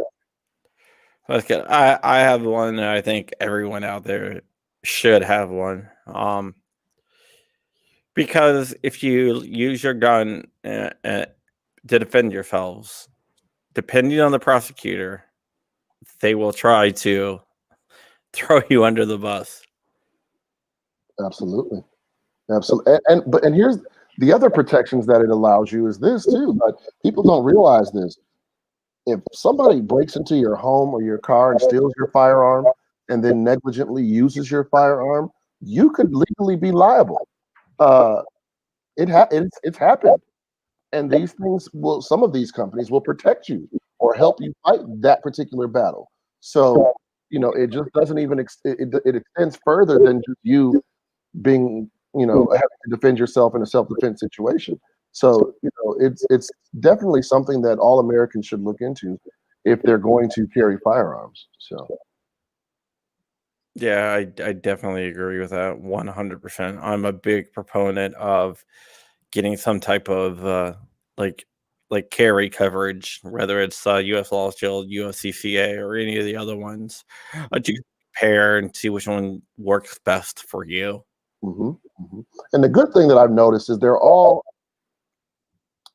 that's good. I have one, and I think everyone out there should have one. Because if you use your gun to defend yourselves, depending on the prosecutor, they will try to throw you under the bus. Absolutely, absolutely. And here's the other protections that it allows you is this too. But people don't realize this. If somebody breaks into your home or your car and steals your firearm and then negligently uses your firearm, you could legally be liable. Uh, it's happened, and these things will. Some of these companies will protect you or help you fight that particular battle. So it just doesn't even it extends further than just you being having to defend yourself in a self-defense situation. So it's definitely something that all Americans should look into if they're going to carry firearms. So Yeah, I definitely agree with that 100%. I'm a big proponent of getting some type of like carry coverage, whether it's U.S. Law Shield, USCCA, or any of the other ones, to compare and see which one works best for you. hmm hmm and the good thing that I've noticed is they're all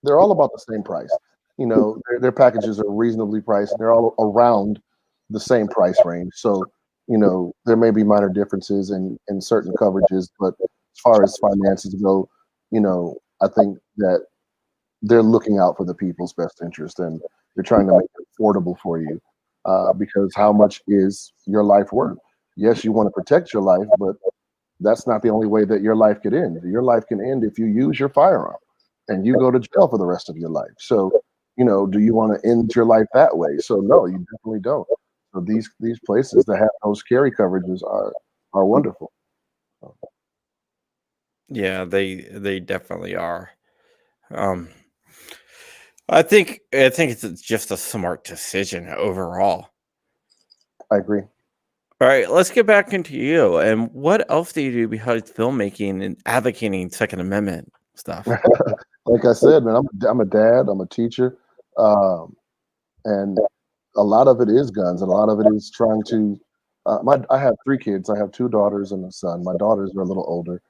about the same price. Their packages are reasonably priced. They're all around the same price range. So, there may be minor differences in certain coverages, but as far as finances go, I think that they're looking out for the people's best interest and they're trying to make it affordable for you. Because how much is your life worth? Yes, you want to protect your life, but that's not the only way that your life could end. Your life can end if you use your firearm and you go to jail for the rest of your life. So, do you want to end your life that way? So no, you definitely don't. So these places that have those carry coverages are wonderful. Yeah, they definitely are. Um, I think it's just a smart decision overall. I agree. All right, let's get back into you. And what else do you do besides filmmaking and advocating Second Amendment stuff? Like I said, man, I'm a dad. I'm a teacher, and a lot of it is guns, and a lot of it is trying to. I have 3 kids. I have 2 daughters and a son. My daughters are a little older,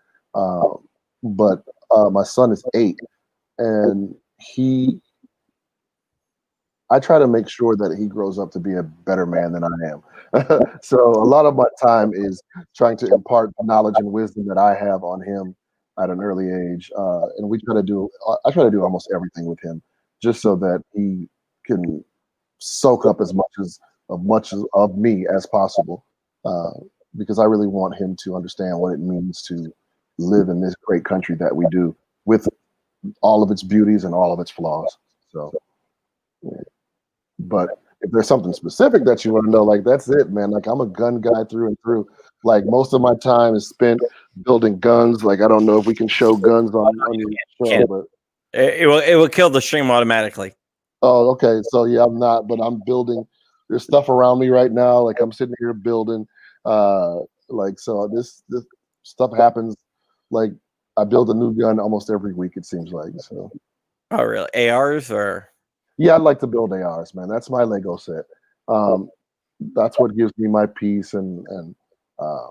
but my son is 8, and I try to make sure that he grows up to be a better man than I am. So a lot of my time is trying to impart knowledge and wisdom that I have on him at an early age, and we try to do. I try to do almost everything with him, just so that he can soak up as much of me as possible, uh, because I really want him to understand what it means to live in this great country that we do, with all of its beauties and all of its flaws. So, yeah. But if there's something specific that you want to know, like that's it, man. Like I'm a gun guy through and through. Like most of my time is spent building guns. Like I don't know if we can show guns on your show, Can't. but It will kill the stream automatically. oh, okay. So yeah, I'm not, but I'm building. There's stuff around me right now. Like I'm sitting here building. Uh, like so, this stuff happens. Like I build a new gun almost every week. It seems like so. Oh, really? ARs or Yeah, I like to build ARs, man. That's my Lego set. Um, that's what gives me my peace, and um,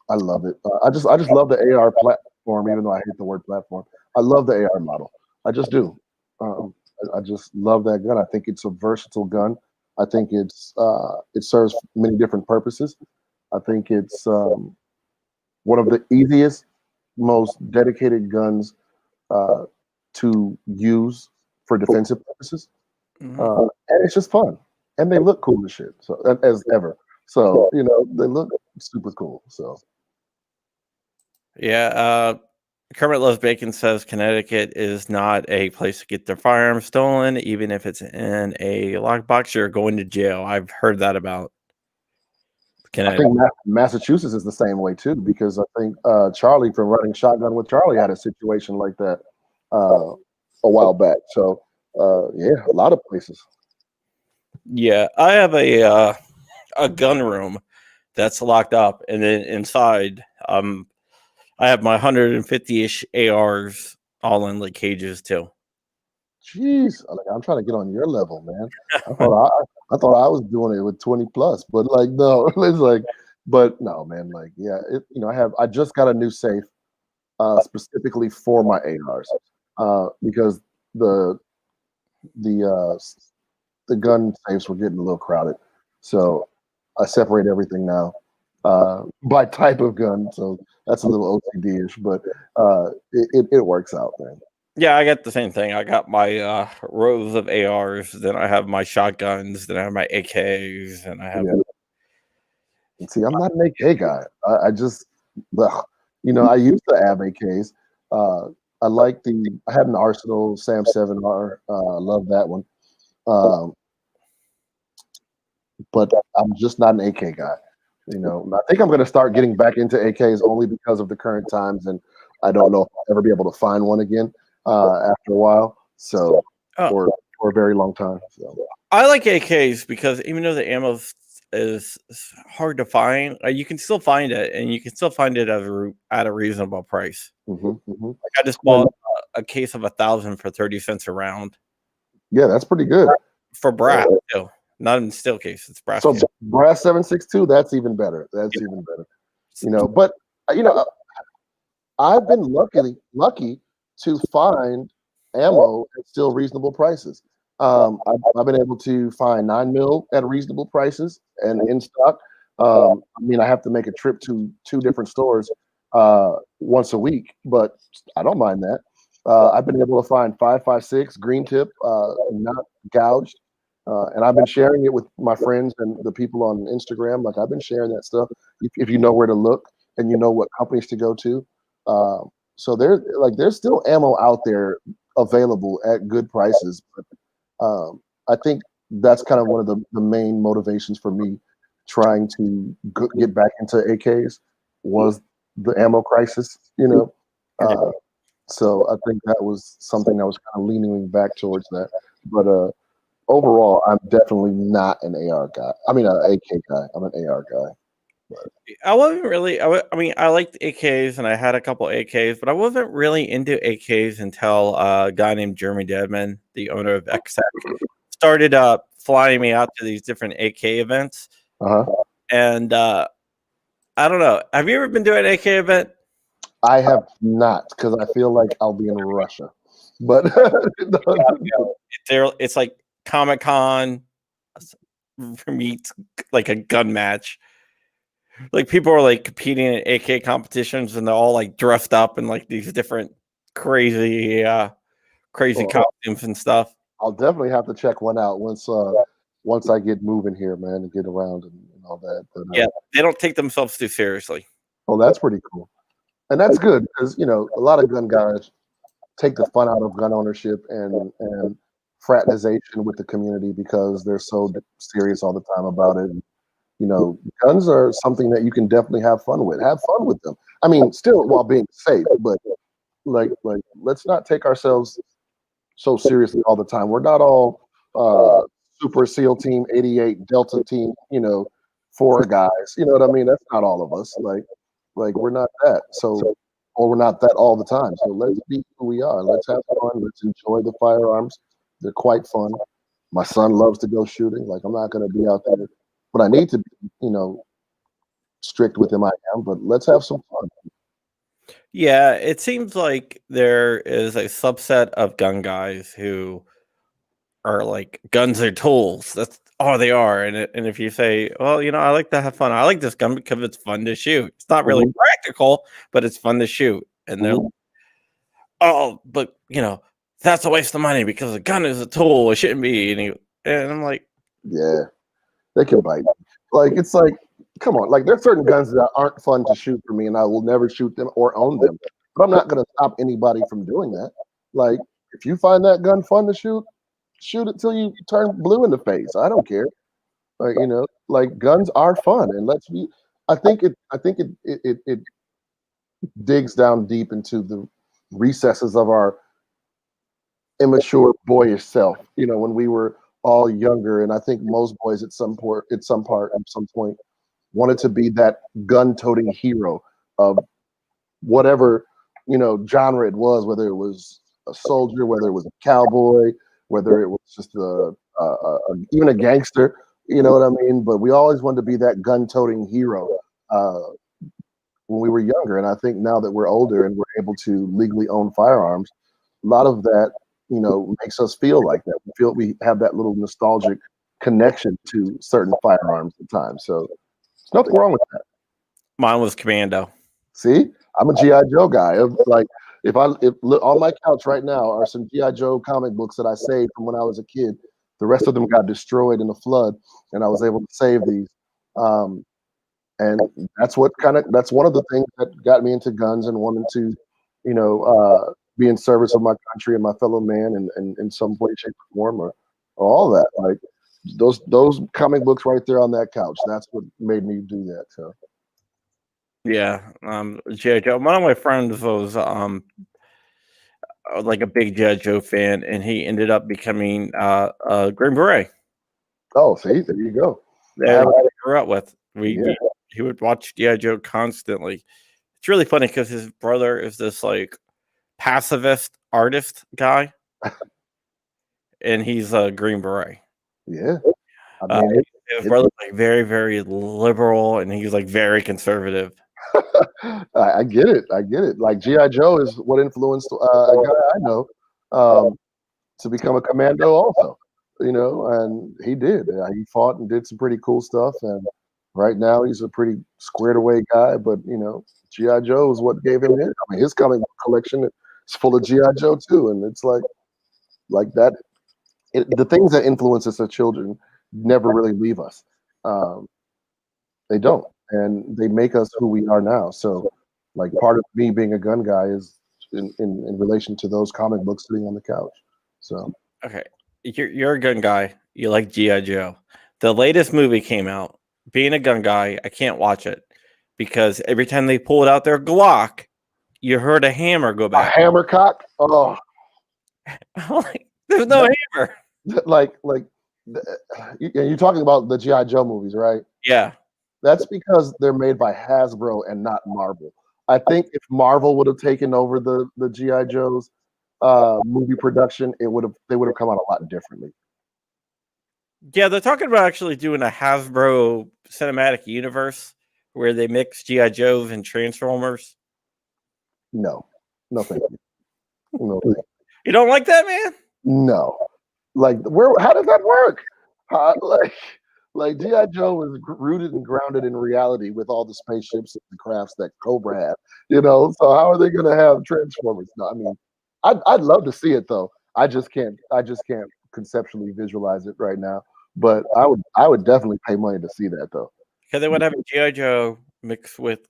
I love it. I just love the AR platform, even though I hate the word platform. I love the AR model. I just do. I just love that gun. I think it's a versatile gun. I think it serves many different purposes. I think it's one of the easiest, most dedicated guns uh, to use for defensive purposes, Mhm. and it's just fun, and they look cool as shit. So as ever, so they look super cool. So Yeah, Kermit Loves Bacon says Connecticut is not a place to get their firearms stolen, even if it's in a lockbox. You're going to jail. I've heard that about I Connecticut. think Massachusetts is the same way too, because I think Charlie from Running Shotgun with Charlie had a situation like that a while back. So yeah, a lot of places. Yeah, I have a gun room that's locked up, and then inside, I have my 150-ish ARs all in like cages too. Jeez, like, I'm trying to get on your level, man. I thought I was doing it with 20 plus, but like no, it's like, but no, man, like yeah, I just got a new safe specifically for my ARs because the the uh, the gun safes were getting a little crowded, so I separate everything now by type of gun. So that's a little OCD-ish, but it works out, man. Yeah, I got the same thing. I got my rows of ARs, then I have my shotguns, then I have my AKs, and I have. Yeah. And see, I'm not an AK guy. I just, ugh. I used to have AKs. Uh, I had an Arsenal Sam 7R. I love that one. Um, but I'm just not an AK guy. I think I'm going to start getting back into AKs only because of the current times, and I don't know if I'll ever be able to find one again after a while. So, Oh, for a very long time. So, I like AKs because even though the ammo is hard to find, you can still find it, and you can still find it at a reasonable price. Like I just bought a case of 1,000 for 30 cents a round yeah, that's pretty good. for brass too. Not in steel case; it's brass. So case. brass 7.62, that's even better. That's even better. But you know, I've been lucky to find ammo at still reasonable prices. I've been able to find 9 mil at reasonable prices and in stock. I have to make a trip to 2 different stores once a week, but I don't mind that. I've been able to find 5.56 green tip, not gouged, and I've been sharing it with my friends and the people on Instagram. Like I've been sharing that stuff. If you know where to look and you know what companies to go to, so there's still ammo out there available at good prices. But I think that's kind of one of the main motivations for me trying to get back into AKs was the ammo crisis. So I think that was something that was kind of leaning me back towards that. But overall, I'm definitely not an AR guy. I mean, an AK guy. I'm an AR guy. I wasn't really. I mean, I liked AKs, and I had a couple AKs, but I wasn't really into AKs until a guy named Jeremy Deadman, the owner of XSEC, started flying me out to these different AK events. And I don't know. Have you ever been to an AK event? I have not, because I feel like I'll be in Russia. But it's like Comic-Con meets like a gun match. Like people are like competing in AK competitions, and they're all like dressed up in like these different crazy costumes and stuff. I'll definitely have to check one out once I get moving here, man, and get around and all that. But, yeah, they don't take themselves too seriously. Oh, that's pretty cool, and that's good because a lot of gun guys take the fun out of gun ownership and fraternization with the community because they're so serious all the time about it. Guns are something that you can definitely have fun with. Have fun with them. I mean, still while being safe, but like let's not take ourselves so seriously all the time. We're not all Super SEAL Team 88 Delta Team, 4 guys. You know what I mean? That's not all of us. Like we're not that. So, or we're not that all the time. So let's be who we are. Let's have fun. Let's enjoy the firearms. They're quite fun. My son loves to go shooting. Like I'm not going to be out there, but I need to be, strict with him. I am, but let's have some fun. Yeah, it seems like there is a subset of gun guys who are like guns are tools. That's all they are. And if you say, well, I like to have fun. I like this gun because it's fun to shoot. It's not really practical, but it's fun to shoot. And they're like, oh, but that's a waste of money because a gun is a tool. It shouldn't be. And I'm like, yeah, they can bite. Like it's like, come on. Like there's certain guns that aren't fun to shoot for me, and I will never shoot them or own them. But I'm not going to stop anybody from doing that. Like if you find that gun fun to shoot it till you turn blue in the face. I don't care. Like guns are fun, and let's be. I think it digs down deep into the recesses of our immature boyish self. When we were all younger, and I think most boys at some point wanted to be that gun-toting hero of whatever genre it was, whether it was a soldier, whether it was a cowboy, whether it was just even a gangster. You know what I mean? But we always wanted to be that gun-toting hero uh, when we were younger. And I think now that we're older and we're able to legally own firearms, a lot of that, makes us feel like that. We feel we have that little nostalgic connection to certain firearms at times. So there's nothing wrong with that. Mine was Commando. See, I'm a GI Joe guy. Like if on my couch right now are some GI Joe comic books that I saved from when I was a kid. The rest of them got destroyed in the flood, and I was able to save these. And that's one of the things that got me into guns and wanting to, be in service of my country and my fellow man, and in some way, shape, or form, or all that. Like those comic books right there on that couch. That's what made me do that. So. Yeah, G.I. Joe. One of my friends was like a big G.I. Joe fan, and he ended up becoming a Green Beret. Oh, see, there you go. That I grew up with. Yeah. He would watch G.I. Joe constantly. It's really funny because his brother is this like pacifist artist guy, and he's a Green Beret. Yeah, I mean, his brother's like very, very liberal, and he's like very conservative. I get it. I get it. Like G.I. Joe is what influenced a guy I know to become a commando also, and he did. He fought and did some pretty cool stuff. And right now he's a pretty squared away guy, but G.I. Joe is what gave him his. I mean, his comic collection is full of G.I. Joe too. And it's like that. The things that influence us as children never really leave us. They don't. And they make us who we are now. So, like, part of me being a gun guy is in relation to those comic books sitting on the couch. So, okay, you're a gun guy. You like G.I. Joe. The latest movie came out. Being a gun guy, I can't watch it because every time they pulled out their Glock, you heard a hammer go back. A hammer cock? Oh, like, there's no hammer. You're talking about the G.I. Joe movies, right? Yeah. That's because they're made by Hasbro and not Marvel. I think if Marvel would have taken over the G.I. Joe's movie production, they would have come out a lot differently. Yeah, they're talking about actually doing a Hasbro cinematic universe where they mix G.I. Joes and Transformers. No, thank you. No, thank you. You don't like that, man? No, like how does that work? Like G.I. Joe is rooted and grounded in reality with all the spaceships and the crafts that Cobra had, So how are they going to have Transformers? No, I mean, I'd love to see it though. I just can't conceptually visualize it right now. But I would definitely pay money to see that though. Because they would have a G.I. Joe mixed with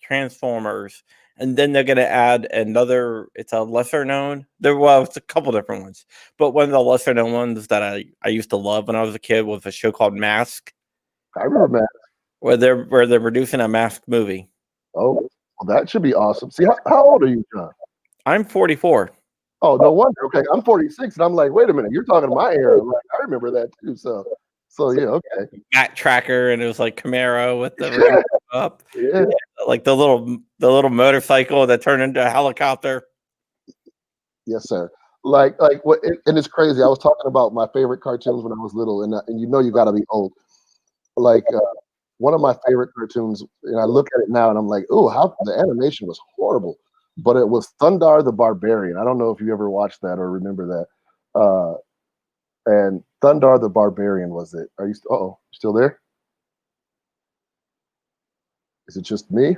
Transformers, and then they're going to add another. It's a lesser known. It's a couple different ones, but one of the lesser known ones that I used to love when I was a kid was a show called Mask. I remember Mask, where they're producing a Mask movie. Oh, well, that should be awesome. See, how old are you, John? I'm 44. Oh, no wonder. Okay, I'm 46, and I'm like, wait a minute, you're talking my era. Like, I remember that too. So yeah, okay. Matt Tracker, and it was like Camaro with the up, like the little motorcycle that turned into a helicopter. Yes, sir. Like what? And it's crazy. I was talking about my favorite cartoons when I was little, and you got to be old. Like one of my favorite cartoons, and I look at it now, and I'm like, oh, how the animation was horrible. But it was Thundar the Barbarian. I don't know if you ever watched that or remember that. And Thundar the Barbarian was it. Are you still there? Is it just me?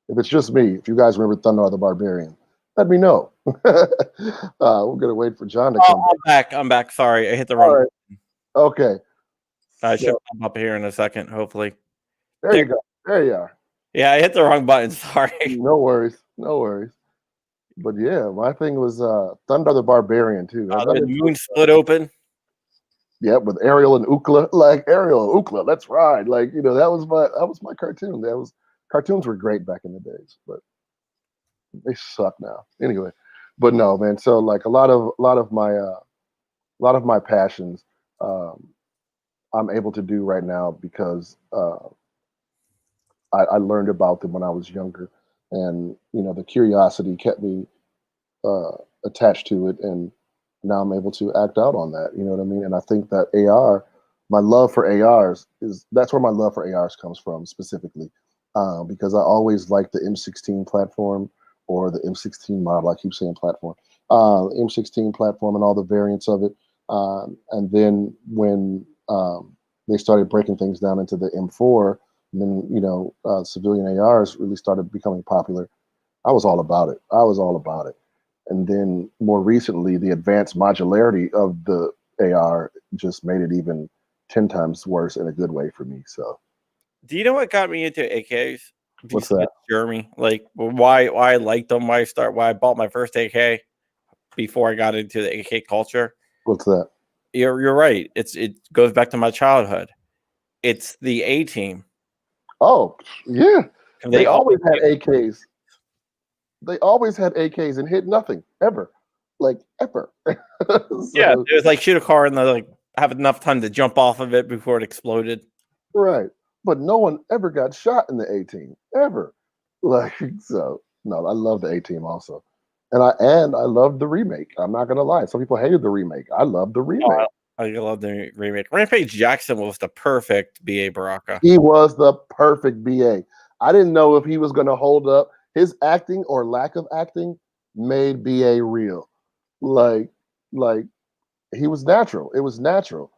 If it's just me, if you guys remember Thundar the Barbarian, let me know. We're gonna wait for John to come back. I'm back. Sorry, I hit the wrong. Right. Okay. I should come up here in a second, hopefully. There you go. There you are. Yeah, I hit the wrong button. Sorry. No worries. But yeah, my thing was Thundar the Barbarian too. The moon split open. Yeah, with Ariel and Ookla. Like Ariel and Ookla, let's ride. Like, that was my cartoon. Cartoons were great back in the days, but they suck now. Anyway, but no, man. So like a lot of my passions, I'm able to do right now because I learned about them when I was younger, and the curiosity kept me attached to it, and now I'm able to act out on that. You know what I mean? And I think that AR, my love for ARs is that's where my love for ARs comes from specifically, because I always liked the M16 platform or the M16 model. I keep saying platform, M16 platform and all the variants of it. And then when they started breaking things down into the M4, and then civilian ARs really started becoming popular. I was all about it. I was all about it. And then more recently, the advanced modularity of the AR just made it even 10 times worse in a good way for me. So, Do you know what got me into AKs? what's Besides that? Jeremy, like why I liked them, why I bought my first AK before I got into the AK culture. What's that? You're right. It goes back to my childhood. It's the A team. Oh, yeah. They They always always had AKs. They always had AKs and hit nothing ever, like ever. yeah, So, it was like shoot a car and they like have enough time to jump off of it before it exploded. right. But no one ever got shot in the A team ever. Like, so no, I love the A team also. And I love the remake. I'm not gonna lie. Some people hated the remake. I love the remake. I love the remake. Rampage Jackson was the perfect BA Baraka. He was the perfect BA. I didn't know if he was gonna hold up. His acting or lack of acting made BA real. Like, like he was natural. It was natural.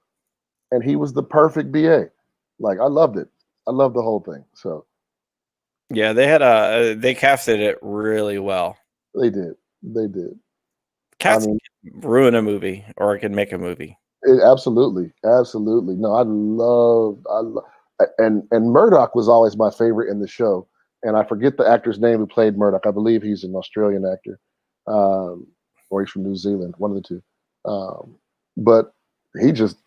And he was the perfect BA. Like I loved it. I loved the whole thing. So Yeah, they casted it really well. they did. They did. I Cats mean, can ruin a movie or it can make a movie. absolutely, absolutely. No, and Murdoch was always my favorite in the show. And I forget the actor's name who played Murdoch. I believe he's an Australian actor, or he's from New Zealand, one of the two. But he just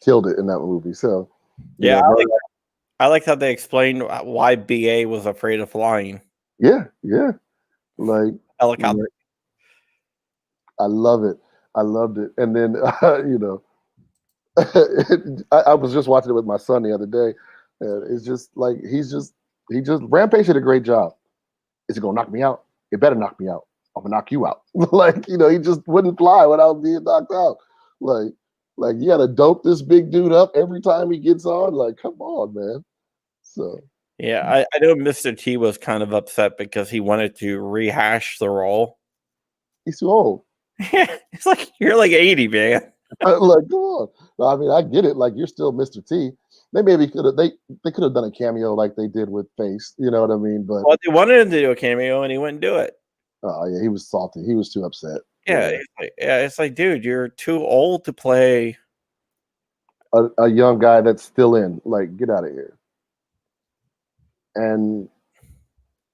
killed it in that movie. So, Yeah, Murdoch, I liked how they explained why BA was afraid of flying yeah, yeah, like, helicopter. I love it. I loved it. And then, I was just watching it with my son the other day, and it's just like he just Rampage did a great job. Is it gonna knock me out? It better knock me out. I'm gonna knock you out. Like he just wouldn't fly without being knocked out. Like you gotta dope this big dude up every time he gets on. Like come on, man. So Yeah, I know Mr. T was kind of upset because he wanted to rehash the role. he's too old. Yeah, it's like you're like 80, man. Like come on. I mean, I get it. Like you're still Mr. T. They maybe could have they could have done a cameo like they did with Face. You know what I mean? But Well, they wanted him to do a cameo and he wouldn't do it. oh yeah, he was salty. He was too upset. Yeah, Yeah. it's like, dude, you're too old to play. A young guy that's still in. Like, get out of here. And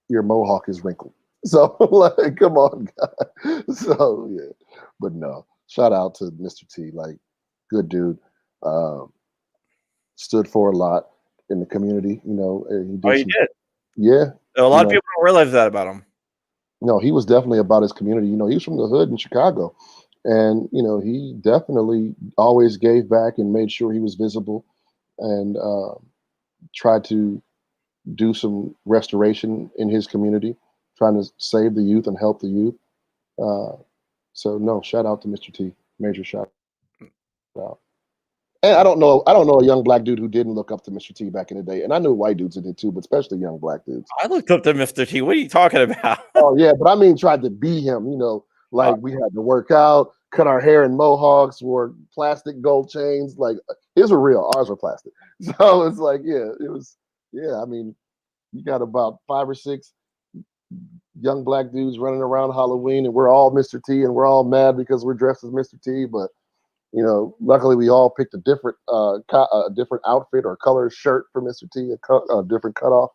your mohawk is wrinkled. So, like, come on, guy. So, yeah. But no, shout out to Mr. T. Like, good dude. Um, stood for a lot in the community. He Oh, did you some, did. yeah. A lot of people don't realize that about him. No, he was definitely about his community. He was from the hood in Chicago. And, he definitely always gave back and made sure he was visible and tried to do some restoration in his community, trying to save the youth and help the youth. Uh, so no, shout out to Mr. T. Major shout out. And I don't know a young black dude who didn't look up to Mr. T back in the day. And I knew white dudes did too, but especially young black dudes. I looked up to Mr. T. What are you talking about? Oh yeah, but I mean tried to be him, like we had to work out, cut our hair in mohawks, wore plastic gold chains. Like his were real, ours were plastic. So it's like, yeah, it was I mean, you got about 5 or 6 young black dudes running around Halloween, and we're all Mr. T, and we're all mad because we're dressed as Mr. T. But luckily we all picked a different different outfit or color shirt for Mr. T, a different cutoff.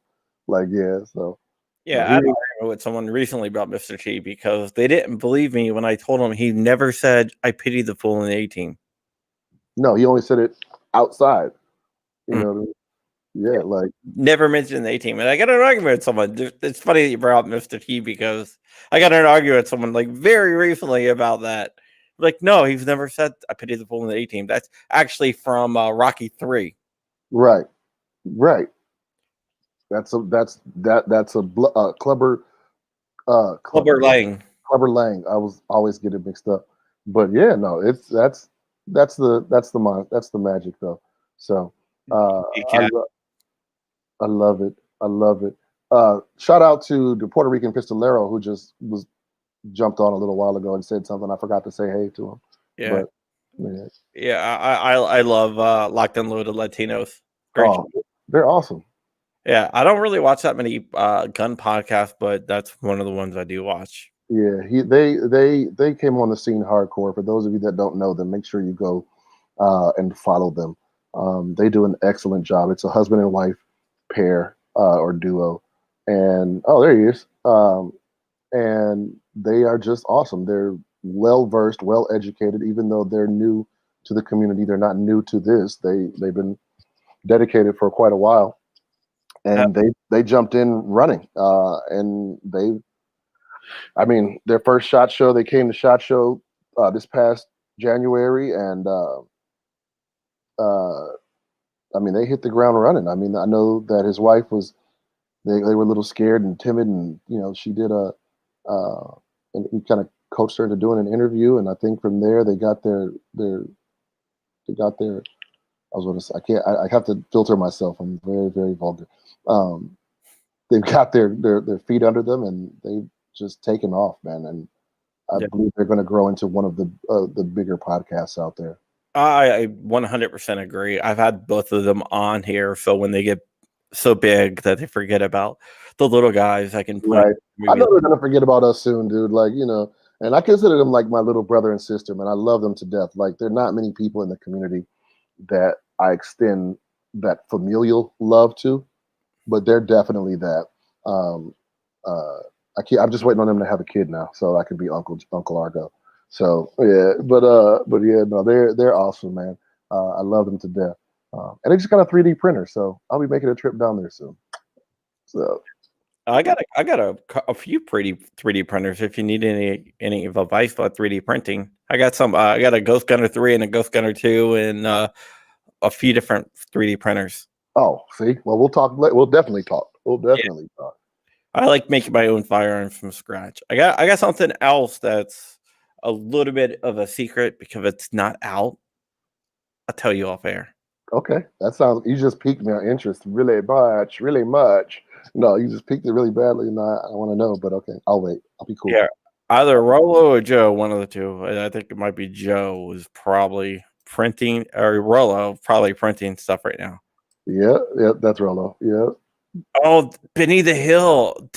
Like so. Yeah, I had an argument with someone recently about Mr. T because they didn't believe me when I told them he never said, I pity the fool in the A team. No, he only said it outside. Mm. Yeah, like Never mentioned the A team. And I got an argument with someone. It's funny that you brought up Mr. T because I got an argument with someone like very recently about that. Like, no, he's never said I pity the fool in the A team. That's actually from Rocky 3. right. That's a Clubber Clubber Lang. Clubber Lang. I was always get it mixed up. But yeah, no, it's that's the magic though. So uh, I Yeah, lo- I love it. I love it. Shout out to the Puerto Rican pistolero who just was jumped on a little while ago and said something. I forgot to say hey to him, yeah, but yeah. yeah. I love locked and loaded Latinos. Great. Oh, they're awesome. Yeah, I don't really watch that many gun podcasts, but that's one of the ones I do watch. Yeah, they came on the scene hardcore. For those of you that don't know them, make sure you go and follow them. They do an excellent job. It's a husband and wife pair or duo, and oh, there he is. And they are just awesome. They're well versed, well educated. Even though they're new to the community, they're not new to this. They've been dedicated for quite a while, Uh, and they jumped in running. And they, I mean, their first shot show. They came to shot show this past January, and uh, I mean, they hit the ground running. I mean, I know that his wife was. They were a little scared and timid, and she did uh, and he kind of coached her into doing an interview, and I think from there they got they got their. I was going to say I can't. I have to filter myself. I'm very vulgar. Um, they've got their feet under them, and they've just taken off, man. And I yeah. believe they're going to grow into one of the bigger podcasts out there. I 100% agree. I've had both of them on here, so when they get so big that they forget about the little guys, I can point Right. I maybe. know they're gonna forget about us soon, dude. Like, and I consider them like my little brother and sister, man. I love them to death. Like, there are not many people in the community that I extend that familial love to, but they're definitely that. Um, uh, I'm just waiting on them to have a kid now, so I can be Uncle Argo. So yeah, but yeah, no, they're awesome, man. I love them to death. And they just got a 3D printer, so I'll be making a trip down there soon. So I got a few pretty 3D printers if you need any advice about 3D printing. I got some. I got a Ghost Gunner 3 and a Ghost Gunner 2 and a few different 3D printers. oh, see, well, we'll talk. We'll definitely talk. We'll definitely talk. I like making my own firearms from scratch. I got something else that's a little bit of a secret because it's not out. I'll tell you off air. Okay, that sounds. You just piqued my interest really much, really much. No, you just piqued it really badly, and I want to know. But okay, I'll wait. I'll be cool. Yeah, either Rolo or Joe, one of the two. I think it might be Joe is probably printing, or Rolo probably printing stuff right now. Yeah, yeah, that's Rolo. Yeah, Oh, Benny the Hill.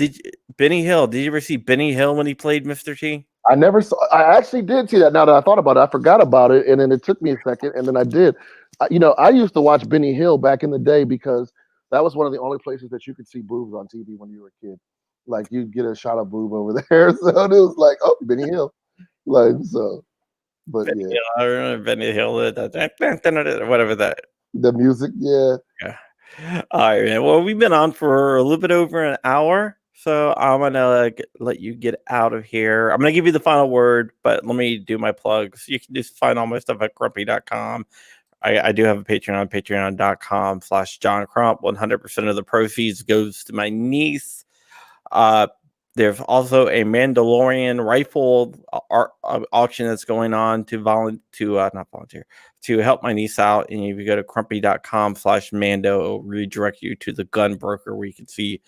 Benny Hill? Did you ever see Benny Hill when he played Mr. T? I never saw. I actually did see that. Now that I thought about it, I forgot about it, and then it took me a second, and then I did. I used to watch Benny Hill back in the day because that was one of the only places that you could see boobs on TV when you were a kid. Like you'd get a shot of boob over there, so it was like, oh, Benny Hill. Like so, but Benny yeah, Hill. I remember Benny Hill. Whatever that. the music, yeah. Yeah. All right, man. Well, we've been on for a little bit over an hour, so I'm gonna let you get out of here. I'm gonna give you the final word, but let me do my plugs. You can just find all my stuff at grumpy.com. I do have a Patreon, patreon.com/John Crump. 100% of the proceeds goes to my niece. Uh, there's also a Mandalorian rifle auction that's going on to not volunteer, to help my niece out. And if you go to crumpy.com/Mando, it'll redirect you to the gun broker where you can see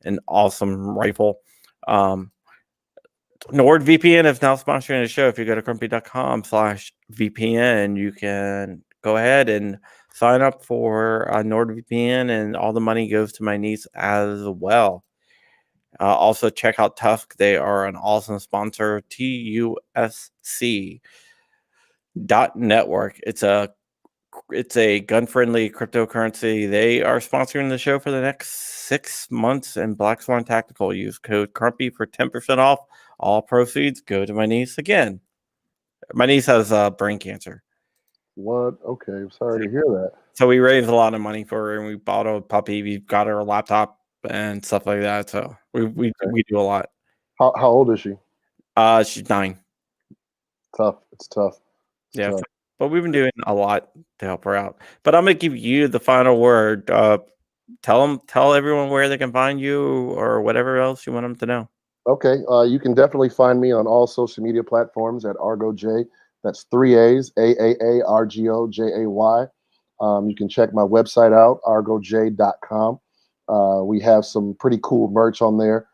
an awesome rifle. NordVPN is now sponsoring the show. If you go to crumpy.com/VPN, you can go ahead and sign up for NordVPN, and all the money goes to my niece as well. Also, check out Tusk. They are an awesome sponsor. TUSC.network. It's a gun-friendly cryptocurrency. They are sponsoring the show for the next 6 months. And Black Swan Tactical, use code Crumpy for 10% off. All proceeds go to my niece again. My niece has brain cancer. What? Okay, I'm sorry to hear that. So we raised a lot of money for her, and we bought her a puppy. We got her a laptop and stuff like that. So we do a lot. How old is she? She's 9. Tough. It's tough. It's Yeah, tough. but we've been doing a lot to help her out. But I'm gonna give you the final word. Tell everyone where they can find you or whatever else you want them to know. Okay, you can definitely find me on all social media platforms at Argo J. That's three A's, AAARGOJAY. You can check my website out, argoj.com. We have some pretty cool merch on there.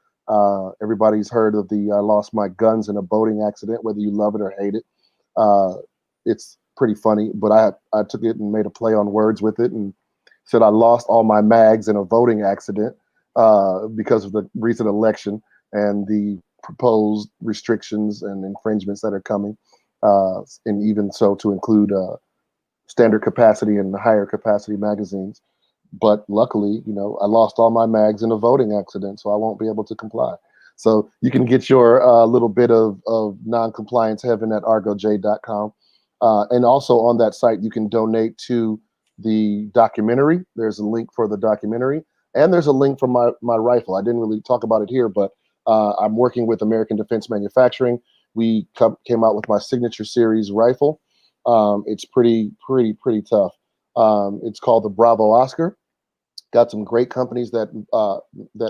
Everybody's heard of the I lost my guns in a boating accident, whether you love it or hate it. Uh, it's pretty funny, but I took it and made a play on words with it and said I lost all my mags in a voting accident because of the recent election and the proposed restrictions and infringements that are coming, and even so to include standard capacity and higher capacity magazines. But luckily, I lost all my mags in a voting accident, so I won't be able to comply. So you can get your little bit of non-compliance heaven at argoj.com. And also on that site, you can donate to the documentary. There's a link for the documentary, and there's a link for my rifle. I didn't really talk about it here, but I'm working with American Defense Manufacturing. We came out with my signature series rifle. It's pretty tough. It's called the Bravo Oscar. Got some great companies that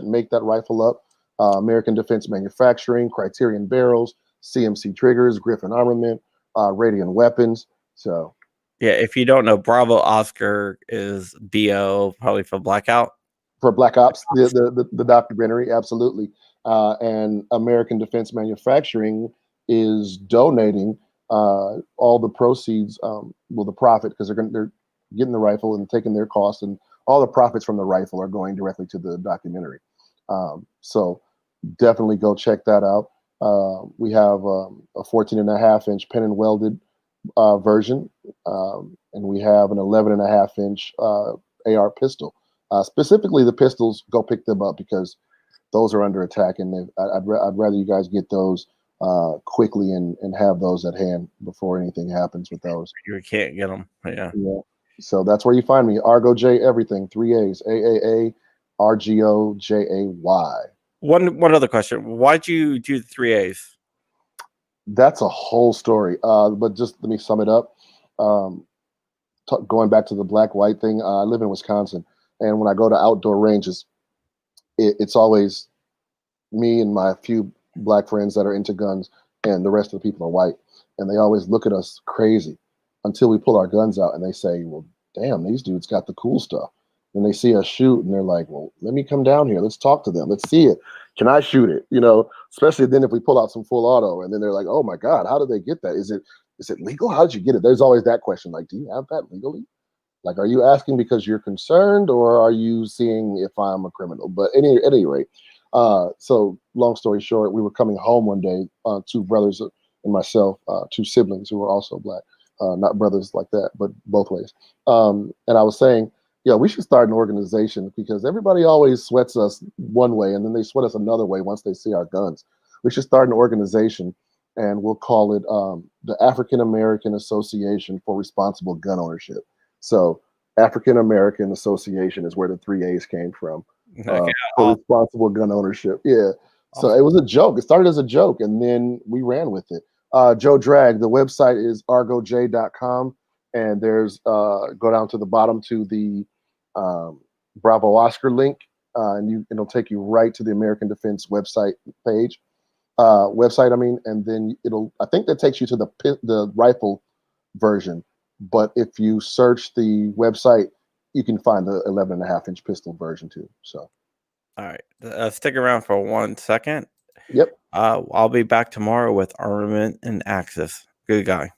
make that rifle up. American Defense Manufacturing, Criterion Barrels, CMC Triggers, Griffin Armament, Radiant Weapons. So Yeah, if you don't know, Bravo Oscar is BO, probably for Blackout. for Black Ops, the documentary, absolutely. And American Defense Manufacturing is donating all the proceeds, the profit, because they're getting the rifle and taking their costs, and all the profits from the rifle are going directly to the documentary. So definitely go check that out. We have a 14.5-inch pen and welded version, and we have an 11.5-inch AR pistol. Specifically, the pistols, go pick them up because those are under attack, and I'd rather you guys get those quickly and have those at hand before anything happens with those. You can't get them. Yeah. Yeah. So that's where you find me. Argo J everything. 3 A's. AAARGOJAY. One other question. Why'd you do the 3A's? That's a whole story. But just let me sum it up. Going back to the black white thing, I live in Wisconsin, and when I go to outdoor ranges, it's always me and my few black friends that are into guns, and the rest of the people are white, and they always look at us crazy until we pull our guns out, and they say, "Well, damn, these dudes got the cool stuff." And they see us shoot, and they're like, "Well, let me come down here. Let's talk to them. Let's see it. Can I shoot it?" Especially then if we pull out some full auto, and then they're like, "Oh my God, how did they get that? Is it legal? How did you get it?" There's always that question, like, "Do you have that legally?" Like, are you asking because you're concerned, or are you seeing if I'm a criminal? But at any rate, so long story short, we were coming home one day, two brothers and myself, two siblings who were also black, not brothers like that, but both ways. And I was saying, yeah, we should start an organization because everybody always sweats us one way and then they sweat us another way once they see our guns. We should start an organization, and we'll call it the African American Association for Responsible Gun Ownership. So African American Association is where the 3A's came from, Okay. for responsible gun ownership. Yeah. So Awesome. it was a joke. It started as a joke, and then we ran with it. Joe Drag, the website is argoj.com, and there's go down to the bottom to the Bravo Oscar link, and it'll take you right to the American Defense website page. I mean, and then I think that takes you to the rifle version. But if you search the website, you can find the 11.5-inch pistol version too. So, All right. Stick around for 1 second. yep. I'll be back tomorrow with Armament and Axis. Good guy.